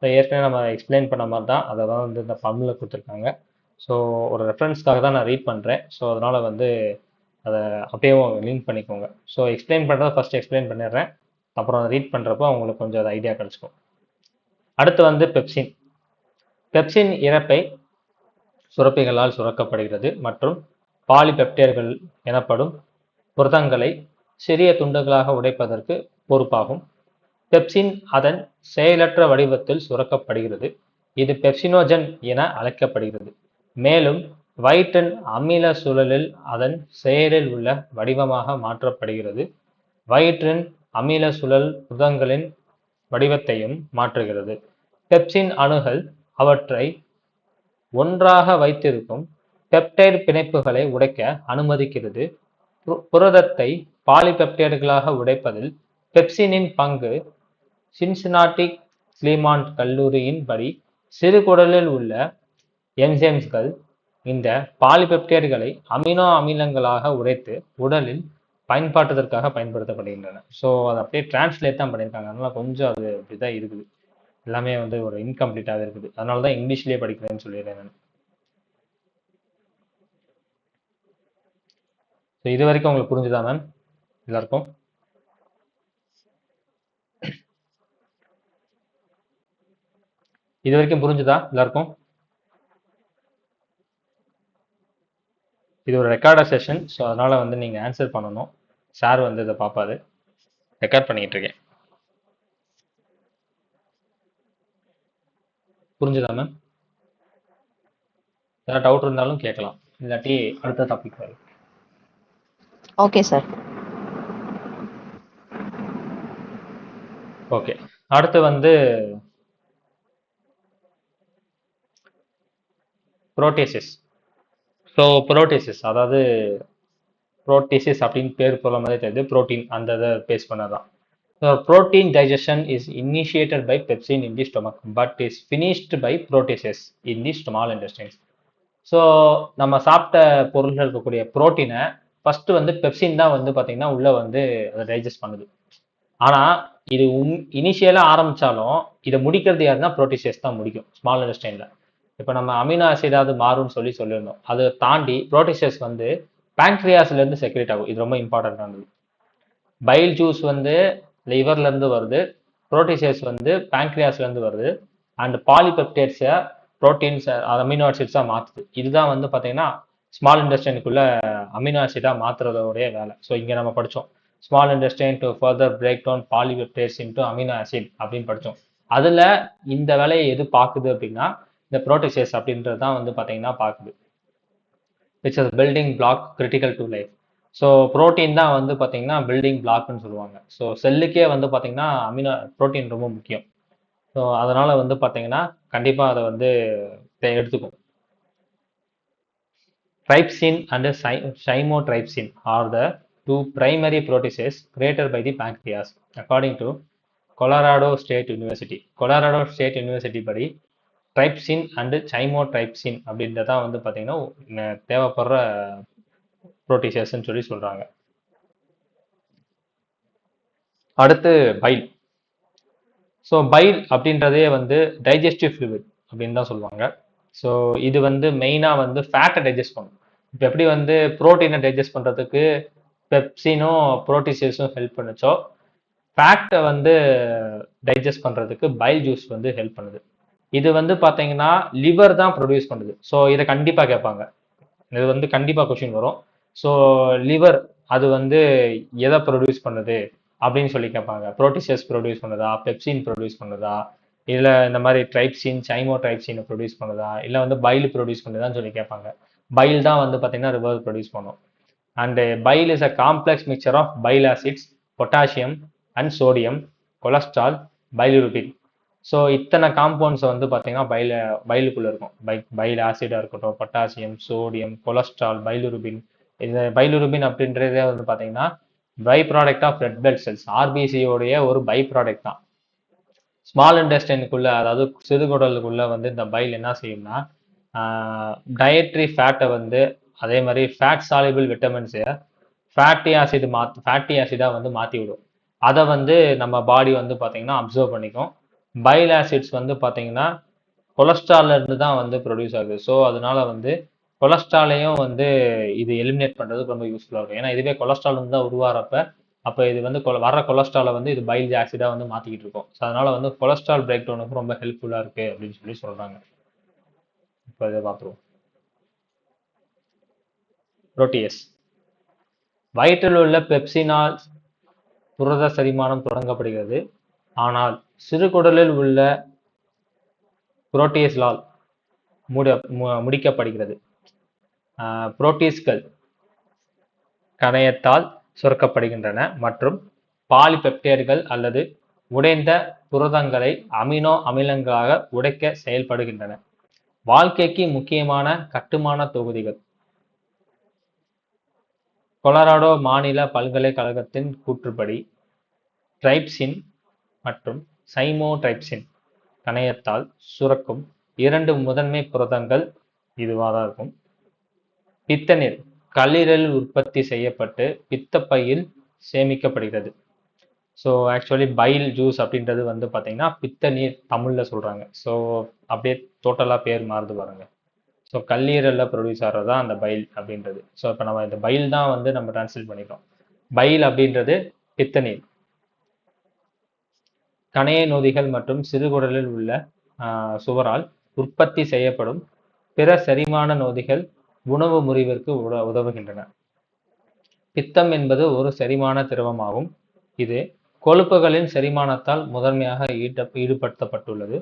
ஏற்கனவே நம்ம எக்ஸ்பிளைன் பண்ண மாதிரி தான் அதை தான் வந்து இந்த பம்மில் கொடுத்துருக்காங்க. ஸோ ஒரு ரெஃபரன்ஸ்க்காக தான் நான் ரீட் பண்ணுறேன். ஸோ அதனால் வந்து அதை அப்படியே லிங்க் பண்ணிக்கோங்க. ஸோ எக்ஸ்பிளைன் பண்ணுறத ஃபஸ்ட்டு எக்ஸ்பிளைன் பண்ணிடுறேன், அப்புறம் ரீட் பண்ணுறப்போ உங்களுக்கு கொஞ்சம் அது ஐடியா கிடச்சிக்கும். அடுத்து வந்து பெப்சின். பெப்சின் இரைப்பை சுரப்பிகளால் சுரக்கப்படுகிறது மற்றும் பாலிபெப்டைடுகள் எனப்படும் புரதங்களை சிறிய துண்டுகளாக உடைப்பதற்கு பொறுப்பாகும். பெப்சின் அதன் செயலற்ற வடிவத்தில் சுரக்கப்படுகிறது. இது பெப்சினோஜன் என அழைக்கப்படுகிறது. மேலும் வயிற்றின் அமில சுழலில் அதன் செயலில் உள்ள வடிவமாக மாற்றப்படுகிறது. வயிற்றின் அமில சுழல் புரதங்களின் வடிவத்தையும் மாற்றுகிறது. பெப்சின் அணுகள் அவற்றை ஒன்றாக வைத்திருக்கும் பெப்டைடு பிணைப்புகளை உடைக்க அனுமதிக்கிறது. புரதத்தை பாலிபெப்டைடுகளாக உடைப்பதில் பெப்சினின் பங்கு சின்சினாட்டி கிளர்மாண்ட் கல்லூரியின் படி சிறுகுடலில் உள்ள என்சைம்கள் இந்த பாலிபெப்டைடுகளை அமினோ அமிலங்களாக உடைத்து உடலில் பயன்பாட்டுதற்காக பயன்படுத்தப்படுகின்றன. ஸோ அதை அப்படியே டிரான்ஸ்லேட் தான் பண்ணியிருக்காங்க, அதனால கொஞ்சம் அது அப்படிதான் இருக்குது, எல்லாமே வந்து ஒரு இன்கம்ப்ளீட்டாக இருக்குது. அதனால தான் இங்கிலீஷ்லேயே படிக்கிறேன்னு சொல்லிடுறேன் நான். ஸோ இது வரைக்கும் உங்களுக்கு புரிஞ்சுதா மேம் எல்லாருக்கும்? இது வரைக்கும் புரிஞ்சுதா எல்லாருக்கும்? இது ஒரு ரெக்கார்டர் செஷன், ஸோ அதனால் வந்து நீங்கள் ஆன்சர் பண்ணணும். சார் வந்து இதை பார்ப்பாரு, ரெக்கார்ட் பண்ணிக்கிட்டு இருக்கேன். புரிஞ்சுதா மேம்? ஏதாவது டவுட் இருந்தாலும் கேட்கலாம், இல்லாட்டி அடுத்த டாபிக் வரும். Okay sir. ஓகே, அடுத்து வந்து புரோட்டேசிஸ். ஸோ புரோட்டேசிஸ் அதாவது புரோட்டீசிஸ் அப்படின்னு பேர் சொல்ல மாதிரி தெரியுது, புரோட்டீன் அந்த இதை பேஸ் பண்ணதான். Protein digestion is initiated by pepsin in the stomach but is finished by proteases in the small intestines. So நம்ம சாப்பிட்ட பொருள்கள் இருக்கக்கூடிய புரோட்டீனை ஃபர்ஸ்ட் வந்து பெப்சின் தான் வந்து பார்த்தீங்கன்னா உள்ள வந்து அதை டைஜஸ்ட் பண்ணுது. ஆனால் இது இனிஷியலாக ஆரம்பிச்சாலும் இதை முடிக்கிறது யாருன்னா புரோட்டீசஸ் தான் முடிக்கும் ஸ்மால் இன்டெஸ்டைனில். இப்போ நம்ம அமினோ ஆசிடாவது மாறும்னு சொல்லியிருந்தோம். அதை தாண்டி புரோட்டீசஸ் வந்து பேங்க்ரியாஸ்லேருந்து செக்ரேட் ஆகும். இது ரொம்ப இம்பார்ட்டன்டானது. பைல் ஜூஸ் வந்து லிவர்ல இருந்து வருது, புரோட்டீசஸ் வந்து பேங்க்ரியாஸ்ல இருந்து வருது, அண்ட் பாலிபெப்டைட்ஸை புரோட்டீன்ஸ் அமினோ ஆசிட்ஸா மாத்துது. இதுதான் வந்து பாத்தீங்கன்னா ஸ்மால் இன்டெஸ்டைனுக்குள்ள அமினோ ஆசிடா மாத்துறதோடைய வேலை. ஸோ இங்க நம்ம படிச்சோம் small intestine to further break down polypeptides into amino acid அப்படின்னு படிச்சோம். அதுல இந்த வேலையை எது பாக்குது அப்படின்னா இந்த புரோட்டீசஸ் அப்படின்றது தான் வந்து பாத்தீங்கன்னா பாக்குது, which is building block critical to life. So protein தான் வந்து பார்த்தீங்கன்னா பில்டிங் பிளாக்னு சொல்லுவாங்க. ஸோ செல்லுக்கே வந்து பார்த்தீங்கன்னா அமினோ ப்ரோட்டீன் ரொம்ப முக்கியம். ஸோ அதனால வந்து பார்த்தீங்கன்னா கண்டிப்பாக அதை வந்து எடுத்துக்கும். Trypsin and chymotrypsin are the two primary proteases created by the pancreas, according to Colorado State University. Colorado State University படி ட்ரைப்சின் அண்டு சைமோட்ரைப்சின் அப்படின்றதான் வந்து பார்த்தீங்கன்னா தேவைப்படுற புரோட்டீசஸ்ன்னு சொல்லி சொல்றாங்க. அடுத்து பைல். ஸோ பைல் அப்படின்றதே வந்து டைஜஸ்டிவ் ஃப்ளூயிட் அப்படின்னு தான் சொல்லுவாங்க. ஸோ இது வந்து மெயினாக வந்து ஃபேட்டை டைஜஸ்ட் பண்ணும். இப்போ எப்படி வந்து ப்ரோட்டீனை டைஜஸ்ட் பண்ணுறதுக்கு பெப்சினும் புரோட்டீசஸும் ஹெல்ப் பண்ணுச்சோ, ஃபேட்டை வந்து டைஜஸ்ட் பண்ணுறதுக்கு பைல் ஜூஸ் வந்து ஹெல்ப் பண்ணுது. இது வந்து பார்த்தீங்கன்னா லிவர் தான் ப்ரொடியூஸ் பண்ணுது. ஸோ இதை கண்டிப்பாக கேட்பாங்க, இது வந்து கண்டிப்பாக கொஷின் வரும். ஸோ லிவர் அது வந்து எதை ப்ரொடியூஸ் பண்ணுது அப்படின்னு சொல்லி கேட்பாங்க. புரோட்டீசஸ் ப்ரொடியூஸ் பண்ணுதா, பெப்சின் ப்ரொடியூஸ் பண்ணுதா, இல்லை இந்த மாதிரி ட்ரைப்சின் சைமோட்ரைப்சினை ப்ரொடியூஸ் பண்ணுதா, இல்லை வந்து பைல் ப்ரொடியூஸ் பண்ணுதான்னு சொல்லி கேட்பாங்க. பைல் தான் வந்து பார்த்தீங்கன்னா ரிவர் ப்ரொடியூஸ் பண்ணும். And bile is a complex mixture of bile acids, potassium and sodium, cholesterol, bilirubin. So இத்தனை காம்பவுண்ட்ஸ் வந்து பார்த்தீங்கன்னா பைலுக்குள்ளே இருக்கும். பைல் ஆசிடாக இருக்கட்டும், பொட்டாசியம், சோடியம், கொலஸ்ட்ரால், பைலிருபின். இந்த பைலிருபின் அப்படின்றதே வந்து பார்த்தீங்கன்னா by product of red blood cells, ஆர்பிசியோடைய ஒரு பை ப்ராடக்ட் தான். ஸ்மால் இன்டெஸ்டைனுக்குள்ள அதாவது சிறுகுடலுக்குள்ள வந்து இந்த பைல் என்ன செய்யும்னா டயட்ரி ஃபேட்டை வந்து அதே மாதிரி ஃபேட் சாலிபிள் விட்டமின்ஸை ஃபேட்டி ஆசிடாக வந்து மாற்றி விடும். அதை வந்து நம்ம பாடி வந்து பார்த்தீங்கன்னா அப்சர்வ் பண்ணிக்கும். பைல் ஆசிட்ஸ் வந்து பார்த்தீங்கன்னா கொலஸ்ட்ரால்ல இருந்து தான் வந்து ப்ரொடியூஸ் ஆகுது. ஸோ அதனால வந்து கொலஸ்ட்ராலையும் வந்து இது எலிமினேட் பண்ணுறதுக்கு ரொம்ப யூஸ்ஃபுல்லாக இருக்கும். ஏன்னா இதுவே கொலஸ்ட்ரால் வந்து தான் உருவாகிறப்ப அப்போ இது வந்து வர கொலஸ்ட்ராலை வந்து இது பைல் ஆசிடாக வந்து மாற்றிக்கிட்டு இருக்கும். ஸோ அதனால வந்து கொலஸ்ட்ரால் பிரேக் டவுனுக்கு ரொம்ப ஹெல்ப்ஃபுல்லாக இருக்குது அப்படின்னு சொல்லி சொல்கிறாங்க. இப்போ இதை பார்த்துருவோம். புரோட்டீஸ். வயிற்றில் உள்ள பெப்சினால் புரத செரிமானம் தொடங்கப்படுகிறது. ஆனால் சிறுகுடலில் உள்ள புரோட்டீஸ்களால் முடிக்கப்படுகிறது. புரோட்டீஸ்கள் கணையத்தால் சுரக்கப்படுகின்றன மற்றும் பாலிபெப்டைடுகள் அல்லது உடைந்த புரதங்களை அமினோ அமிலங்களாக உடைக்க செயல்படுகின்றன. வாழ்க்கைக்கு முக்கியமான கட்டுமான தொகுதிகள். கொலராடோ மாநில பல்கலைக்கழகத்தின் கூற்றுப்படி ட்ரைப்சின் மற்றும் சைமோட்ரைப்சின் கணையத்தால் சுரக்கும் 2 முதன்மை புரதங்கள் இதுவாக தான் இருக்கும். பித்தநீர் கல்லீரலில் உற்பத்தி செய்யப்பட்டு பித்தப்பையில் சேமிக்கப்படுகிறது. ஸோ ஆக்சுவலி பைல் ஜூஸ் அப்படின்றது வந்து பார்த்தீங்கன்னா பித்த நீர் தமிழில் சொல்கிறாங்க. ஸோ அப்படியே டோட்டலாக பேர் மாறுது பாருங்க. ஸோ கல்லீரலில் ப்ரொடியூஸ் ஆகிறது தான் அந்த பைல் அப்படின்றது. ஸோ இப்போ நம்ம இந்த பைல் தான் வந்து நம்ம டிரான்ஸ்லேட் பண்ணிக்கிறோம். பைல் அப்படின்றது பித்த நீர். கணைய நொதிகள் மற்றும் சிறுகுடலில் உள்ள சுவரால் உற்பத்தி செய்யப்படும் பிற செரிமான நொதிகள் உணவு முறிவிற்கு உதவுகின்றன. பித்தம் என்பது ஒரு செரிமான திரவமாகும். இது கொழுப்புகளின் செரிமானத்தால் முதன்மையாக ஈடுபடுத்தப்பட்டுள்ளது.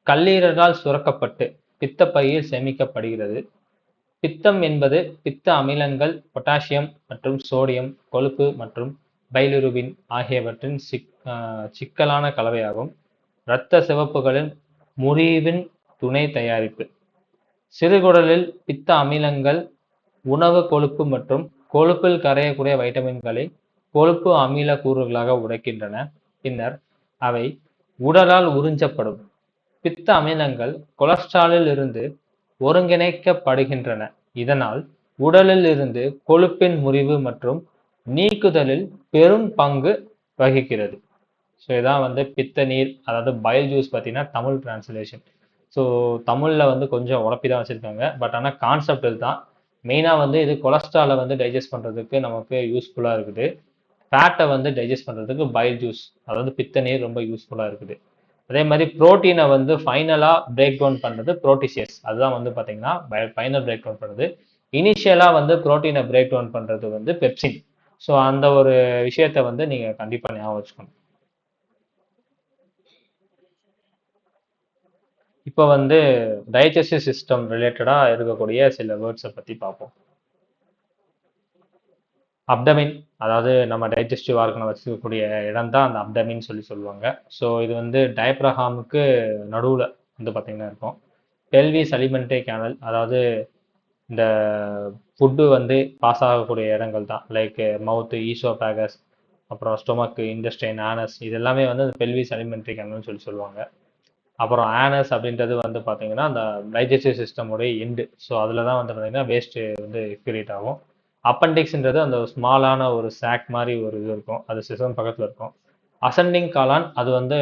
கல்லீரலால் சுரக்கப்பட்டு பித்தப்பையில் சேமிக்கப்படுகிறது. பித்தம் என்பது பித்த அமிலங்கள், பொட்டாசியம் மற்றும் சோடியம், கொழுப்பு மற்றும் பைலிருபின் ஆகியவற்றின் சிக்கலான கலவையாகும். இரத்த சிவப்புகளின் முறிவின் துணை தயாரிப்பு. சிறுகுடலில் பித்த அமிலங்கள் உணவு கொழுப்பு மற்றும் கொழுப்பில் கரையக்கூடிய வைட்டமின்களை கொழுப்பு அமில கூறுகளாக உடைக்கின்றன. பின்னர் அவை உடலால் உறிஞ்சப்படும். பித்த அமிலங்கள் கொலஸ்ட்ராலில் இருந்து ஒருங்கிணைக்கப்படுகின்றன. இதனால் உடலில் இருந்து கொழுப்பின் முறிவு மற்றும் நீக்குதலில் பெரும் பங்கு வகிக்கிறது. ஸோ இதான் வந்து பித்த நீர், அதாவது பைல் ஜூஸ் பார்த்தீங்கன்னா தமிழ் டிரான்ஸ்லேஷன். ஸோ தமிழில் வந்து கொஞ்சம் உழப்பி தான் வச்சுருக்காங்க. பட் ஆனால் கான்செப்ட் இதுதான். மெயினாக வந்து இது கொலஸ்ட்ராலை வந்து டைஜஸ்ட் பண்ணுறதுக்கு நமக்கு யூஸ்ஃபுல்லாக இருக்குது. ஃபேட்டை வந்து டைஜஸ்ட் பண்ணுறதுக்கு பைல் ஜூஸ், அதாவது பித்த நீர் ரொம்ப யூஸ்ஃபுல்லாக இருக்குது. அதே மாதிரி புரோட்டீனை வந்து ஃபைனலாக பிரேக் டவுன் பண்ணுறது புரோட்டிசியஸ். அதுதான் வந்து பார்த்தீங்கன்னா ஃபைனல் பிரேக் டவுன் பண்ணுறது. இனிஷியலாக வந்து புரோட்டீனை பிரேக் டவுன் பண்ணுறது வந்து பெப்சின். ஸோ அந்த ஒரு விஷயத்தை வந்து நீங்கள் கண்டிப்பாக ஞாபகம் வச்சுக்கணும். இப்போ வந்து டைஜஸ்டிவ் சிஸ்டம் ரிலேட்டடாக இருக்கக்கூடிய சில வேர்ட்ஸை பற்றி பார்ப்போம். அப்டமின், அதாவது நம்ம டைஜஸ்டிவ் ஆர்கனை வச்சுக்கக்கூடிய இடம் தான் அந்த அப்டமின் சொல்லுவாங்க. ஸோ இது வந்து டயப்ரஹாமுக்கு நடுவில் வந்து பார்த்தீங்கன்னா இருக்கும். பெல்விஸ் அலிமெண்டரி கேனல், அதாவது இந்த ஃபுட்டு வந்து பாஸ் ஆகக்கூடிய இடங்கள் தான். லைக் மவுத்து, ஈசோபேகஸ், அப்புறம் ஸ்டொமக்கு, இண்டஸ்டைன், ஆனஸ், இது எல்லாமே வந்து அந்த பெல்விஸ் அலிமெண்டரி கேனல்னு சொல்லுவாங்க. அப்புறம் ஆனஸ் அப்படின்றது வந்து பார்த்தீங்கன்னா அந்த டைஜஸ்டிவ் சிஸ்டமுடைய எண்டு. ஸோ அதில் தான் வந்து பார்த்தீங்கன்னா வேஸ்ட்டு வந்து எக்ஸ்கிரீட் ஆகும். அப்பெண்டிக்ஸ்ன்றது அந்த ஸ்மாலான ஒரு சாக் மாதிரி ஒரு இது இருக்கும், அது சிசம் பக்கத்தில் இருக்கும். அசெண்டிங் காலான், அது வந்து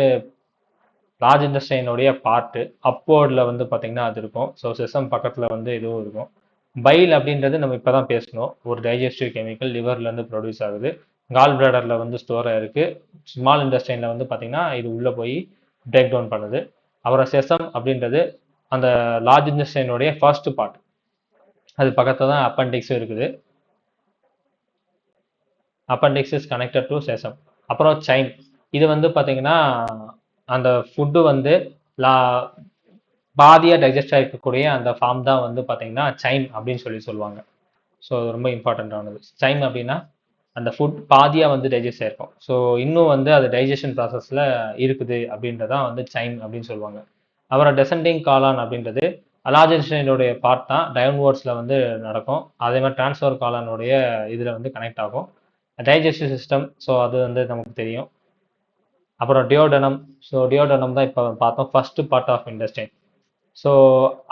லார்ஜ் இன்டெஸ்டைனுடைய பார்ட்டு, அப்போர்டில் வந்து பார்த்தீங்கன்னா அது இருக்கும். ஸோ சிசம் பக்கத்தில் வந்து இதுவும் இருக்கும். பைல் அப்படின்றது நம்ம இப்போ தான் பேசணும், ஒரு டைஜஸ்டிவ் கெமிக்கல் லிவர்லேருந்து ப்ரொடியூஸ் ஆகுது, கால் பிளாடரில் வந்து ஸ்டோர் ஆகிருக்கு. ஸ்மால் இன்டெஸ்டைனில் வந்து பார்த்தீங்கன்னா இது உள்ளே போய் பிரேக் டவுன் பண்ணுது. அப்புறம் செசம் அப்படின்றது அந்த லார்ஜ் இன்டெஸ்டைனுடைய ஃபர்ஸ்ட் பார்ட், அது பக்கத்தில் தான் அப்பெண்டிக்ஸும் இருக்குது. Appendix is connected to caecum. அப்புறம் சைன், இது வந்து பார்த்தீங்கன்னா அந்த ஃபுட்டு வந்து லா பாதியாக டைஜஸ்ட் ஆகிருக்கக்கூடிய அந்த ஃபார்ம் தான் வந்து பார்த்தீங்கன்னா சைம் அப்படின்னு சொல்லுவாங்க. ஸோ அது ரொம்ப இம்பார்ட்டண்ட்டானது. சைம் அப்படின்னா அந்த ஃபுட் பாதியாக வந்து டைஜஸ்ட் ஆகிருக்கும். ஸோ இன்னும் வந்து அது டைஜஷன் ப்ராசஸில் இருக்குது அப்படின்றதான் வந்து சைம் அப்படின்னு சொல்லுவாங்க. அப்புறம் டெசெண்டிங் காலான் அப்படின்றது அலாஜன்ஷனுடைய பார்ட் தான், டவுன்வர்ட்ஸில் வந்து நடக்கும். அதே மாதிரி டிரான்ஸ்ஃபர் காலானுடைய இதில் வந்து கனெக்ட் ஆகும் டைஜஸ்டிவ் சிஸ்டம். ஸோ அது வந்து நமக்கு தெரியும். அப்புறம் டியோடனம். ஸோ டியோடனம் தான் இப்போ பார்த்தோம், first part of intestine. So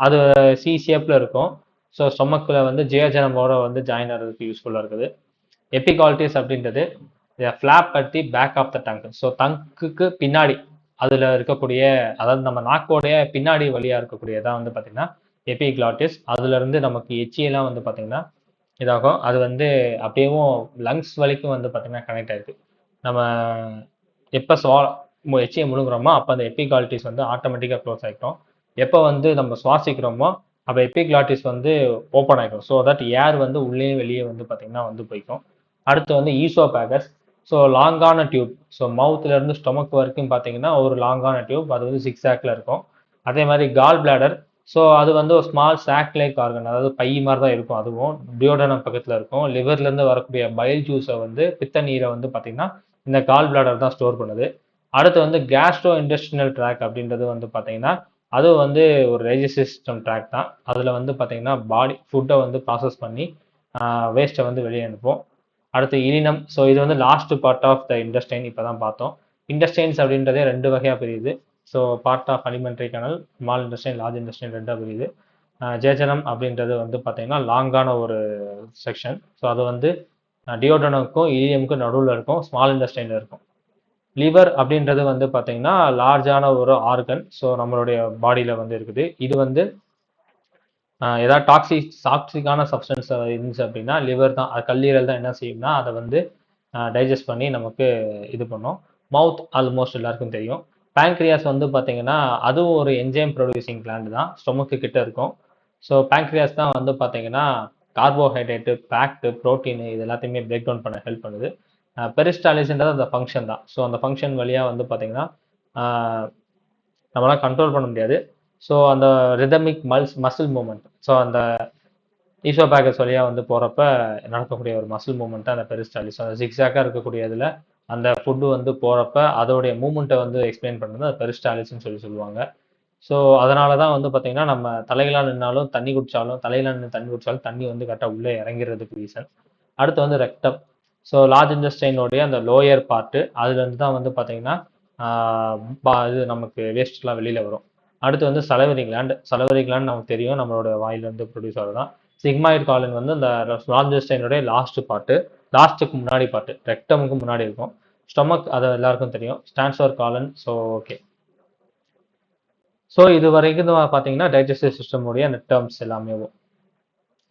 அது சி ஷேப்பில் இருக்கும். ஸோ ஸ்டொமக்கில் வந்து ஜியோஜனமோட வந்து ஜாயின் ஆகிறதுக்கு யூஸ்ஃபுல்லாக இருக்குது. எபிகால்டிஸ் அப்படின்றது flap at the back of the tongue. So டங்குக்கு பின்னாடி அதில் இருக்கக்கூடிய, அதாவது நம்ம நாக்கோடைய பின்னாடி வழியாக இருக்கக்கூடியதான் வந்து பார்த்தீங்கன்னா எபிக்ளாட்டிஸ். அதுலேருந்து நமக்கு எச்சியெல்லாம் வந்து பார்த்தீங்கன்னா இதாகும். அது வந்து அப்படியேவும் லங்ஸ் வரைக்கும் வந்து பார்த்தீங்கன்னா கனெக்ட் ஆகிருக்கு. நம்ம எப்போ எச்சியை முழுங்குறோமோ அப்போ அந்த எபிகால்டிஸ் வந்து ஆட்டோமேட்டிக்காக க்ளோஸ் ஆகிக்கும். எப்போ வந்து நம்ம சுவாசிக்கிறோமோ அப்போ எபிக்ளாட்டிஸ் வந்து ஓப்பன் ஆகிக்கும். ஸோ தட் ஏர் வந்து உள்ளே வெளியே வந்து பார்த்தீங்கன்னா வந்து போய்க்கும். அடுத்து வந்து ஈசோபேகஸ். ஸோ லாங்கான டியூப். ஸோ மவுத்லேருந்து ஸ்டொமக் வரைக்கும் பார்த்தீங்கன்னா ஒரு லாங்கான டியூப், அது வந்து 6 ஆக்ல இருக்கும். அதே மாதிரி கால் பிளாடர். ஸோ அது வந்து ஒரு ஸ்மால் சாக் லைக் ஆர்கன், அதாவது பை மாதிரி தான் இருக்கும். அதுவும் டியோடனம் பக்கத்தில் இருக்கும். லிவர்லேருந்து வரக்கூடிய பைல் ஜூஸை வந்து பித்த நீரை வந்து பார்த்தீங்கன்னா இந்த கால் பிளாடர் தான் ஸ்டோர் பண்ணுது. அடுத்து வந்து கேஸ்ட்ரோ இன்டெஸ்டினல் ட்ராக் அப்படின்றது வந்து பார்த்தீங்கன்னா அது வந்து ஒரு டைஜஸ்டிவ் சிஸ்டம் ட்ராக் தான். அதில் வந்து பார்த்தீங்கன்னா பாடி ஃபுட்டை வந்து ப்ராசஸ் பண்ணி வேஸ்ட்டை வந்து வெளியே அனுப்போம். அடுத்து இலினம். ஸோ இது வந்து last part of the intestine, இப்போ தான் பார்த்தோம். இன்டெஸ்டைன்ஸ் அப்படின்றதே 2 வகையாக பிரியுது. So part of alimentary canal, small intestine, large intestine 2ஆக பிரியுது. ஜேஜனம் அப்படின்றது வந்து பார்த்தீங்கன்னா லாங்கான ஒரு செக்ஷன். ஸோ அது வந்து டியோடனுக்கும் இலியமுக்கும் நடுவில் இருக்கும், ஸ்மால் இன்டெஸ்டைனில் இருக்கும். லிவர் அப்படின்றது வந்து பார்த்தீங்கன்னா லார்ஜான ஒரு ஆர்கன். ஸோ நம்மளுடைய பாடியில் வந்து இருக்குது. இது வந்து ஏதாவது டாக்ஸிக்கான சப்ஸ்டன்ஸ் இருந்துச்சு அப்படின்னா லிவர் தான், அது கல்லீரல் தான் என்ன செய்யும்னா அதை வந்து டைஜஸ்ட் பண்ணி நமக்கு இது பண்ணும். மவுத் ஆல்மோஸ்ட் எல்லாருக்கும் தெரியும். பேங்க்ரியாஸ் வந்து பார்த்தீங்கன்னா அதுவும் ஒரு என்ஜைம் ப்ரொடியூசிங் கிளாண்ட் தான், ஸ்டொமக்கு கிட்ட இருக்கும். ஸோ பேங்க்ரியாஸ் தான் வந்து பார்த்தீங்கன்னா கார்போஹைட்ரேட்டு, ஃபேக்ட்டு, ப்ரோட்டீன் இது எல்லாத்தையுமே பிரேக் டவுன் பண்ண ஹெல்ப் பண்ணுது. பெரிஸ்டாலிஸ்ன்றது அந்த ஃபங்க்ஷன் தான். ஸோ அந்த ஃபங்க்ஷன் வழியாக வந்து பார்த்தீங்கன்னா நம்மளால கண்ட்ரோல் பண்ண முடியாது. ஸோ அந்த ரிதமிக் மசில் மூமெண்ட், ஸோ அந்த ஈசோபேகஸ் வழியா வந்து போறப்ப நடக்கக்கூடிய ஒரு மசில் மூமெண்ட் தான் அந்த பெரிஸ்டாலிஸ். அந்த ஜிக்ஸாக்கா இருக்கக்கூடிய இதுல அந்த ஃபுட்டு வந்து போறப்ப அதோடைய மூமெண்ட்டை வந்து எக்ஸ்பிளைன் பண்ணுறது அது பெரிஸ்டாலிஸ்ன்னு சொல்லுவாங்க. ஸோ அதனால தான் வந்து பார்த்தீங்கன்னா நம்ம தலைகளாக நின்னாலும் தண்ணி குடிச்சாலும் தலையில நின்று தண்ணி குடிச்சாலும் தண்ணி வந்து கரெக்டாக உள்ளே இறங்கிறதுக்கு ரீசன். அடுத்து வந்து ரெக்டம். ஸோ லார்ஜ் இன்டெஸ்டைனோடைய அந்த லோயர் பார்ட்டு அதுலேருந்து தான் வந்து பார்த்தீங்கன்னா இது நமக்கு வேஸ்ட்லாம் வெளியில் வரும். அடுத்து வந்து சலவரி கிளாண்ட். சலவரி கிளாண்ட் நமக்கு தெரியும், நம்மளோட வாயிலிருந்து ப்ரொடியூஸ் ஆகுதான். சிக்மாய்டு காலன் வந்து அந்த லார்ஜ் இன்டெஸ்டைனுடைய லாஸ்ட் பார்ட்டு, லாஸ்ட்டுக்கு முன்னாடி பார்ட்டு, ரெக்டமுக்கு முன்னாடி இருக்கும். ஸ்டொமக் அது எல்லாருக்கும் தெரியும், stands for colon. So okay. So இது வரைக்கும் பார்த்தீங்கன்னா டைஜஸ்டிவ் சிஸ்டமுடைய அந்த டேர்ம்ஸ் எல்லாமே.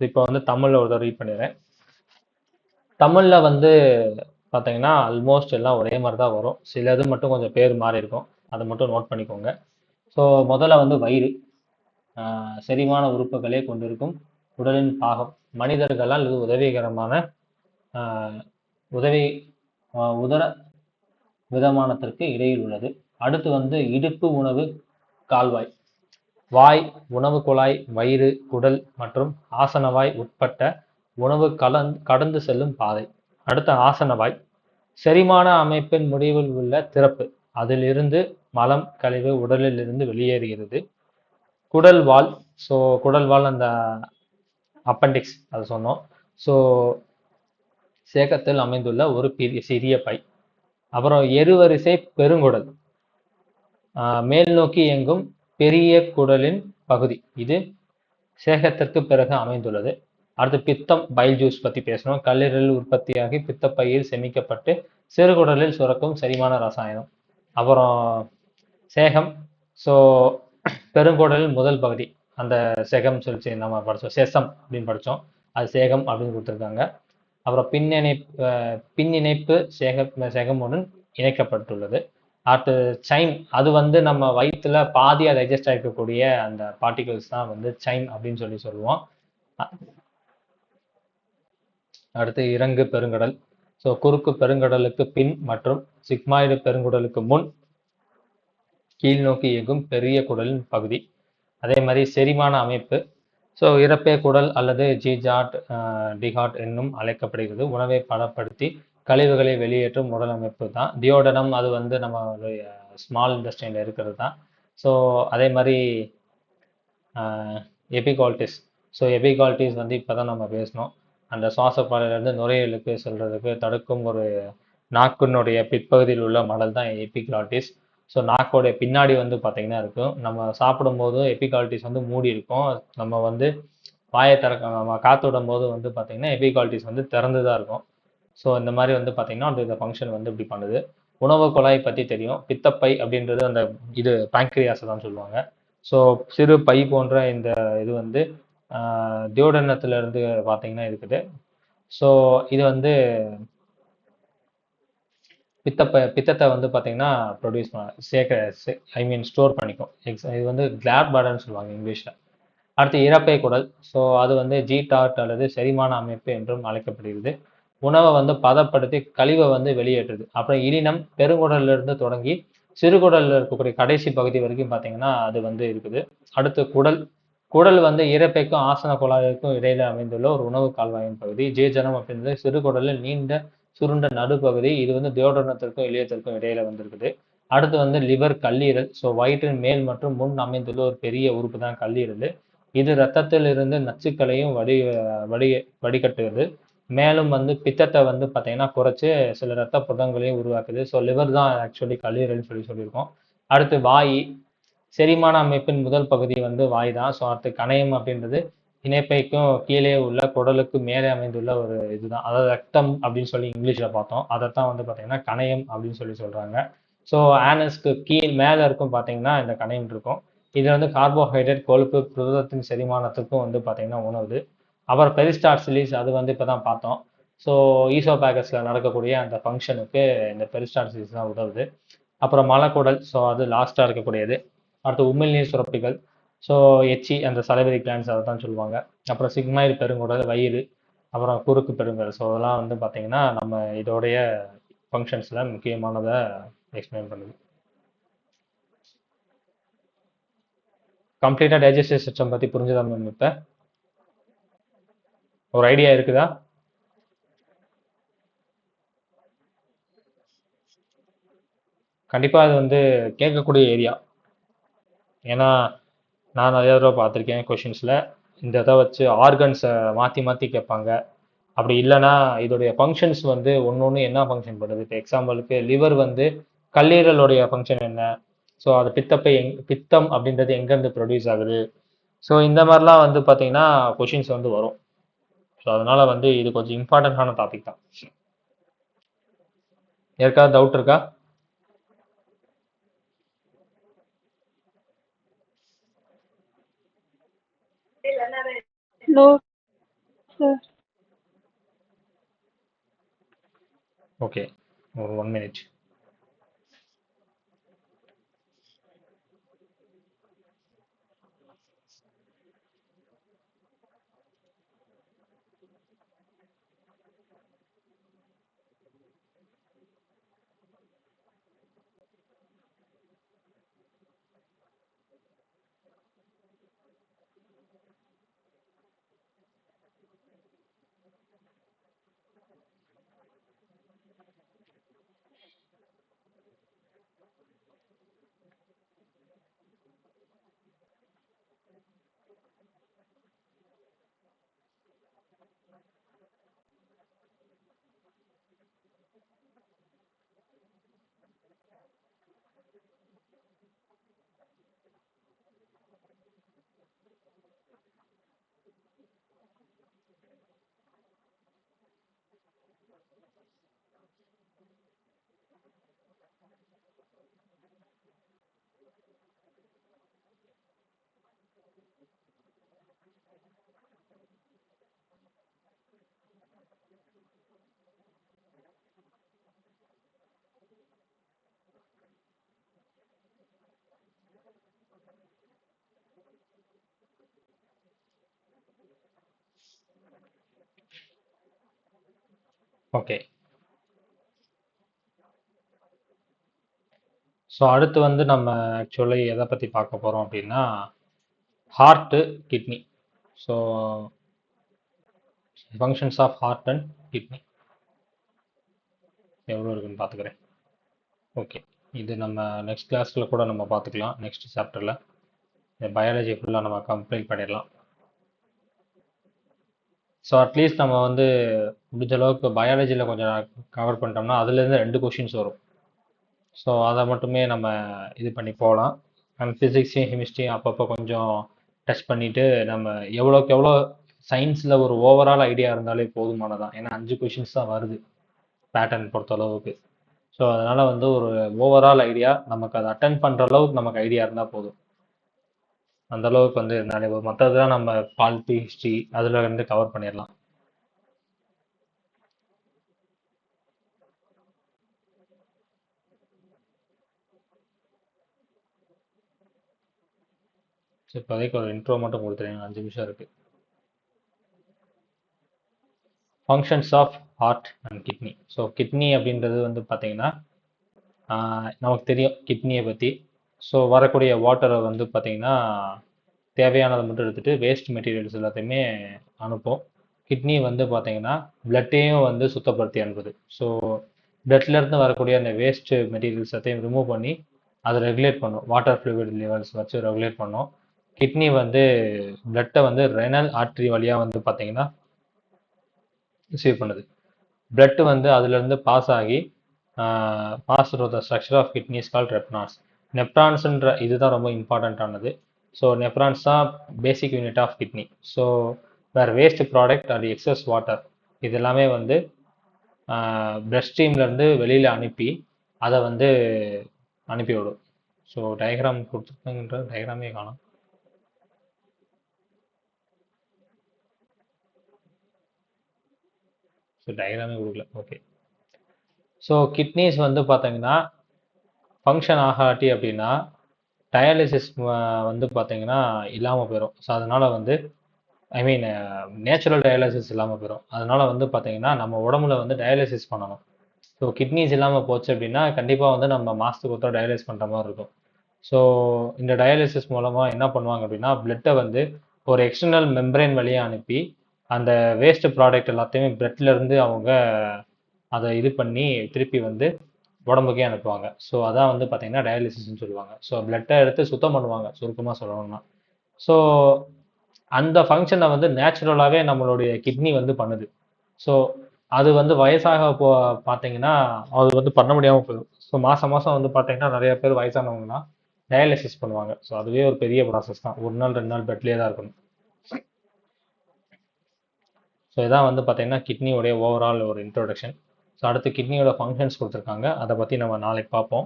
இப்போ வந்து தமிழில் ஒரு ரீட் பண்ணிடுறேன். தமிழில் வந்து பார்த்தீங்கன்னா ஆல்மோஸ்ட் எல்லாம் ஒரே மாதிரி தான் வரும். சிலது மட்டும் கொஞ்சம் பேர் மாறி இருக்கும், அதை மட்டும் நோட் பண்ணிக்கோங்க. ஸோ முதல்ல வந்து வயிறு, செரிமான உறுப்புகளே கொண்டிருக்கும் உடலின் பாகம். மனிதர்களால் இது உதவிகரமான உதவி உதர விதமானத்திற்கு இடையில் உள்ளது. அடுத்து வந்து இடுப்பு, உணவு, கால்வாய், வாய், உணவு குழாய், வயிறு, குடல் மற்றும் ஆசனவாய் உட்பட்ட உணவு கடந்து செல்லும் பாதை. அடுத்த ஆசனவாய், செரிமான அமைப்பின் முடிவில் உள்ள திறப்பு, அதிலிருந்து மலம் கழிவு உடலில் இருந்து வெளியேறுகிறது. குடல் வால். ஸோ குடல் வால் அந்த அப்பெண்டிக்ஸ் அது சொன்னோம். ஸோ சேகத்தில் அமைந்துள்ள ஒரு சிறிய பை. அப்புறம் எருவரிசை பெருங்குடல், மேல் நோக்கி இயங்கும் பெரிய குடலின் பகுதி, இது சேகத்திற்கு பிறகு அமைந்துள்ளது. அடுத்து பித்தம், பைல் ஜூஸ் பத்தி பேசணும். கல்லீரல் உற்பத்தியாகி பித்தப்பையில் சேமிக்கப்பட்டு சிறுகுடலில் சுரக்கும் செரிமான ரசாயனம். அப்புறம் சேகம். ஸோ பெருங்குடலின் முதல் பகுதி, அந்த செகம் சொல்லி நம்ம படித்தோம், செசம் அப்படின்னு படித்தோம், அது சேகம் அப்படின்னு கொடுத்துருக்காங்க. அப்புறம் பின் இணைப்பு செகமுடன் இணைக்கப்பட்டுள்ளது. அடுத்து சைம், அது வந்து நம்ம வயிற்றுல பாதியா டைஜஸ்ட் ஆகிருக்கக்கூடிய அந்த பார்ட்டிகல்ஸ் தான் வந்து சைம் அப்படின்னு சொல்லுவோம். அடுத்து இறங்கு பெருங்கடல். ஸோ குறுக்கு பெருங்கடலுக்கு பின் மற்றும் சிக்மாய்டு பெருங்குடலுக்கு முன் கீழ் நோக்கி இயங்கும் பெரிய குடலின் பகுதி. அதே மாதிரி செரிமான அமைப்பு. ஸோ இறப்பே குடல் அல்லது ஜிஜாட் டிகாட் என்னும் அழைக்கப்படுகிறது. உணவை பதப்படுத்தி கழிவுகளை வெளியேற்றும் உடல் அமைப்பு தான். டியோடனம், அது வந்து நம்ம ஸ்மால் இன்டெஸ்டைனில் இருக்கிறது தான். ஸோ அதே மாதிரி எபிகால்டிஸ். ஸோ எபிகால்டிஸ் வந்து இப்போ தான் நம்ம பேசணும். அந்த சுவாசப்பாதையிலேருந்து நுரையீரலுக்கு செல்றதுக்கு தடுக்கும் ஒரு நாக்கினுடைய பிற்பகுதியில் உள்ள மடல் தான் எபிகால்டிஸ். ஸோ நாக்கோடைய பின்னாடி வந்து பார்த்தீங்கன்னா இருக்கும். நம்ம சாப்பிடும்போது எபிகால்டிஸ் வந்து மூடி இருக்கும். நம்ம வந்து வாயை நம்ம காற்று விடும் போது வந்து பார்த்தீங்கன்னா எபிகால்டிஸ் வந்து திறந்து தான் இருக்கும். ஸோ இந்த மாதிரி வந்து பார்த்தீங்கன்னா இந்த ஃபங்க்ஷன் வந்து இப்படி பண்ணுது. உணவு குழாய் பற்றி தெரியும். பித்தப்பை அப்படின்றது அந்த இது பேங்க்ரியாஸை தான் சொல்லுவாங்க. ஸோ சிறு பை போன்ற இந்த இது வந்து தியோடனத்துல இருந்து பார்த்தீங்கன்னா இருக்குது. ஸோ இது வந்து பித்தத்தை வந்து பார்த்தீங்கன்னா ப்ரொடியூஸ் ஸ்டோர் பண்ணிக்கும். இது வந்து கிளாட் பாடன்னு சொல்லுவாங்க இங்கிலீஷில். அடுத்து இறப்பை குடல். ஸோ அது வந்து ஜிடாட் அல்லது செரிமான அமைப்பு என்றும் அழைக்கப்படுகிறது. உணவை வந்து பதப்படுத்தி கழிவை வந்து வெளியேற்றுது. அப்புறம் இனினம், பெருங்குடலிருந்து தொடங்கி சிறுகுடலில் இருக்கக்கூடிய கடைசி பகுதி வரைக்கும் பார்த்தீங்கன்னா அது வந்து இருக்குது. அடுத்து குடல். குடல் வந்து இறப்பைக்கும் ஆசன குழாய்க்கும் இடையில அமைந்துள்ள ஒரு உணவு கால்வாயின் பகுதி. ஜீஜனம் அப்படின்றது சிறுகுடலில் நீண்ட சுருண்ட நடுப்பகுதி. இது வந்து தியோடனத்திற்கும் இளையத்திற்கும் இடையில வந்திருக்குது. அடுத்து வந்து லிவர், கல்லீரல். ஸோ வயிற்றின் மேல் மற்றும் முன் அமைந்துள்ள ஒரு பெரிய உறுப்பு தான் கல்லீரல். இது இரத்தத்தில் இருந்து நச்சுக்களையும் வடிகட்டுகிறது. மேலும் வந்து பித்தத்தை வந்து பார்த்தீங்கன்னா குறைச்சு சில இரத்த புரதங்களையும் உருவாக்குது. ஸோ லிவர் தான் ஆக்சுவலி கல்லீரல்னு சொல்லியிருக்கோம். அடுத்து வாய். செரிமான அமைப்பின் முதல் பகுதி வந்து வாய் தான். ஸோ அடுத்து கணையம் அப்படின்றது இணைப்பைக்கும் கீழே உள்ள குடலுக்கு மேலே அமைந்துள்ள ஒரு இதுதான். அதாவது ரத்தம் அப்படின்னு சொல்லி இங்கிலீஷில் பார்த்தோம். அதைத்தான் வந்து பார்த்தீங்கன்னா கணையம் அப்படின்னு சொல்றாங்க. ஸோ ஆனஸ்க்கு கீழ் மேலே இருக்கும் பார்த்தீங்கன்னா இந்த கணையம் இருக்கும். இது வந்து கார்போஹைட்ரேட், கொழுப்பு, புரதத்தின் செரிமானத்துக்கும் வந்து பார்த்தீங்கன்னா உணவுது. அப்புறம் பெரிஸ்டால்சிஸ், அது வந்து இப்போ தான் பார்த்தோம். ஸோ ஈசோபேகஸில் நடக்கக்கூடிய அந்த ஃபங்க்ஷனுக்கு இந்த பெரிஸ்டால்சிஸ் தான் உதவுது. அப்புறம் மலக்குடல். ஸோ அது லாஸ்ட்டாக இருக்கக்கூடியது. அடுத்து உமிழ்நீர் சுரப்பிகள். ஸோ எச்சி, அந்த சலவரி கிளான்ஸ், அதை தான் சொல்லுவாங்க. அப்புறம் சிக்மாய்டு பெருங்குடல், வயிறு, அப்புறம் குறுக்கு பெருங்குடல். ஸோ அதெல்லாம் வந்து பார்த்தீங்கன்னா நம்ம இதோடைய ஃபங்க்ஷன்ஸில் முக்கியமானதை எக்ஸ்பிளைன் பண்ணுது. கம்ப்ளீட்டாக டைஜஸ்டிவ் சிஸ்டம் பற்றி புரிஞ்சுதா மேம்? இப்போ ஒரு ஐடியா இருக்குதா? கண்டிப்பாக அது வந்து கேட்கக்கூடிய ஏரியா. ஏன்னா நான் நிறைய தடவை பார்த்துருக்கேன் கொஷின்ஸில் இந்த இதை வச்சு ஆர்கன்ஸை மாற்றி மாற்றி கேட்பாங்க. அப்படி இல்லைன்னா இதோடைய ஃபங்க்ஷன்ஸ் வந்து ஒன்று ஒன்று என்ன ஃபங்க்ஷன் பண்ணுது. இப்போ எக்ஸாம்பிளுக்கு லிவர் வந்து கல்லீரலுடைய ஃபங்க்ஷன் என்ன, ஸோ அது பித்தம் அப்படின்றது எங்கேருந்து ப்ரொடியூஸ் ஆகுது. ஸோ இந்த மாதிரிலாம் வந்து பார்த்தீங்கன்னா கொஷின்ஸ் வந்து வரும். ஸோ அதனால வந்து இது கொஞ்சம் இம்பார்ட்டண்ட்டான டாபிக் தான். யாருக்காவது டவுட் இருக்கா? No, sir. ஓகே, ஒரு 1 minute. ஓகே, ஸோ அடுத்து வந்து நம்ம ஆக்சுவலி எதை பற்றி பார்க்க போகிறோம் அப்படின்னா heart, kidney. So functions of heart and kidney எவ்வளோ இருக்குன்னு பார்த்துக்கிறேன். ஓகே, இது நம்ம நெக்ஸ்ட் கிளாஸில் கூட நம்ம பார்த்துக்கலாம். நெக்ஸ்ட் சாப்டரில் இந்த பயாலஜி ஃபுல்லாக நம்ம கம்ப்ளீட் பண்ணிடலாம். ஸோ அட்லீஸ்ட் நம்ம வந்து முடிஞ்ச அளவுக்கு பயாலஜியில் கொஞ்சம் கவர் பண்ணிட்டோம்னா அதுலேருந்து 2 கொஷின்ஸ் வரும். ஸோ அதை மட்டுமே நம்ம இது பண்ணி போகலாம். அண்ட் ஃபிசிக்ஸையும் கெமிஸ்ட்ரியும் அப்பப்போ கொஞ்சம் டச் பண்ணிவிட்டு நம்ம எவ்வளோக்கு எவ்வளோ சயின்ஸில் ஒரு ஓவரால் ஐடியா இருந்தாலே போதுமானதான். ஏன்னா 5 கொஷின்ஸ் தான் வருது பேட்டர்ன் பொறுத்த அளவுக்கு. ஸோ அதனால் வந்து ஒரு ஓவரால் ஐடியா நமக்கு அதை அட்டன் பண்ணுற அளவுக்கு நமக்கு ஐடியா இருந்தால் போதும். அந்த அளவுக்கு வந்து இருந்தாலே போதும். மற்றதுதான் நம்ம பாலிட்டி, ஹிஸ்ட்ரி அதில் இருந்து கவர் பண்ணிடலாம். ஸோ இப்போதைக்கு ஒரு இன்ட்ரோ மட்டும் கொடுத்துருங்க, 5 நிமிஷம் இருக்குது. Functions of heart and kidney. So kidney அப்படின்றது வந்து பார்த்தீங்கன்னா நமக்கு தெரியும் கிட்னியை பற்றி. ஸோ வரக்கூடிய வாட்டரை வந்து பார்த்தீங்கன்னா தேவையானதை மட்டும் எடுத்துகிட்டு வேஸ்ட் மெட்டீரியல்ஸ் எல்லாத்தையுமே அனுப்பும். கிட்னி வந்து பார்த்தீங்கன்னா பிளட்டையும் வந்து சுத்தப்படுத்தி அனுப்புது. ஸோ பிளட்லேருந்து வரக்கூடிய அந்த வேஸ்ட் மெட்டீரியல்ஸ் எல்லாத்தையும் ரிமூவ் பண்ணி அதை ரெகுலேட் பண்ணும். வாட்டர் ஃப்ளூயிட் லெவல்ஸ் வச்சு ரெகுலேட் பண்ணும். கிட்னி வந்து பிளட்டை வந்து ரெனல் ஆர்ட்ரி வழியாக வந்து பார்த்தீங்கன்னா ரிசீவ் பண்ணுது. பிளட் வந்து அதுலேருந்து பாஸ் ஆகி pass through the structure of kidneys call nephrons. நெப்ரான்ஸ்ன்ற இதுதான் ரொம்ப இம்பார்ட்டண்ட்டானது. ஸோ நெப்ரான்ஸ் தான் basic unit of kidney. So வேறு வேஸ்ட் ப்ராடக்ட் அது எக்ஸஸ் வாட்டர் இது எல்லாமே வந்து பிளட் ஸ்ட்ரீம்லேருந்து வெளியில் அனுப்பி அதை வந்து அனுப்பிவிடும். ஸோ டயக்ராம் கொடுத்துருக்குங்கிற டயக்ராமே காணும். ஸோ டயக்ராமே கொடுக்கல. ஓகே, ஸோ கிட்னிஸ் வந்து பார்த்தீங்கன்னா ஃபங்க்ஷன் ஆகாட்டி அப்படின்னா டயாலிசிஸ் வந்து பார்த்தீங்கன்னா இல்லாமல் போயிடும். ஸோ அதனால் வந்து ஐ மீன் நேச்சுரல் டயாலிசிஸ் இல்லாமல் போயிடும். அதனால் வந்து பார்த்தீங்கன்னா நம்ம உடம்புல வந்து டயாலிசிஸ் பண்ணணும். ஸோ கிட்னிஸ் இல்லாமல் போச்சு அப்படின்னா கண்டிப்பாக வந்து நம்ம மாதத்துக்கு ஒருத்தர் டயாலிசிஸ் பண்ணுற மாதிரி இருக்கும். ஸோ இந்த டயாலிசிஸ் மூலமாக என்ன பண்ணுவாங்க அப்படின்னா பிளட்டை வந்து ஒரு எக்ஸ்டர்னல் மெம்பரேன் வழியாக அனுப்பி அந்த வேஸ்ட் ப்ராடக்ட் எல்லாத்தையுமே bloodல இருந்து அவங்க அதை இது பண்ணி திருப்பி வந்து உடம்புக்கே அனுப்புவாங்க. ஸோ அதான் வந்து பார்த்தீங்கன்னா டயாலிசிஸ்ன்னு சொல்லுவாங்க. ஸோ பிளட்டை எடுத்து சுத்தம் பண்ணுவாங்க சுருக்கமாக சொல்லணும்னா. ஸோ அந்த ஃபங்க்ஷனை வந்து நேச்சுரலாகவே நம்மளுடைய கிட்னி வந்து பண்ணுது. ஸோ அது வந்து வயசாக பார்த்தீங்கன்னா அது வந்து பண்ண முடியாமல் போயிடும். ஸோ மாதம் மாதம் வந்து பார்த்தீங்கன்னா நிறைய பேர் வயசானவங்கலாம் டயாலிசிஸ் பண்ணுவாங்க. ஸோ அதுவே ஒரு பெரிய ப்ராசஸ் தான். ஒரு நாள் 2 நாள் பெட்லேயே தான் இருக்கணும். ஸோ இதான் வந்து பார்த்தீங்கன்னா கிட்னியோடைய ஓவரால் ஒரு இன்ட்ரோடக்ஷன். ஸோ அடுத்து கிட்னியோட ஃபங்க்ஷன்ஸ் கொடுத்துருக்காங்க. அதை பற்றி நம்ம நாளைக்கு பார்ப்போம்.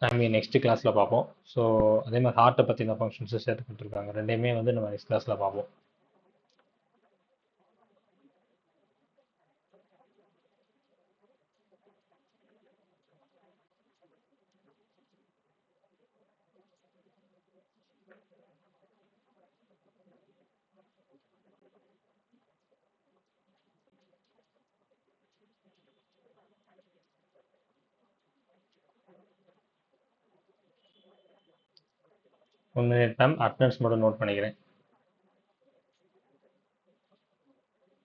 ஐ மீன் நெக்ஸ்ட் கிளாஸில் பார்ப்போம். ஸோ அதே மாதிரி ஹார்ட்டை பற்றின ஃபங்க்ஷன்ஸும் சேர்த்து கொடுத்துருக்காங்க. ரெண்டையுமே வந்து நம்ம நெக்ஸ்ட் கிளாஸில் பார்ப்போம். ஒன் மினிட் மேம், அட்டண்டன்ஸ் மட்டும் நோட் பண்ணிக்கிறேன்.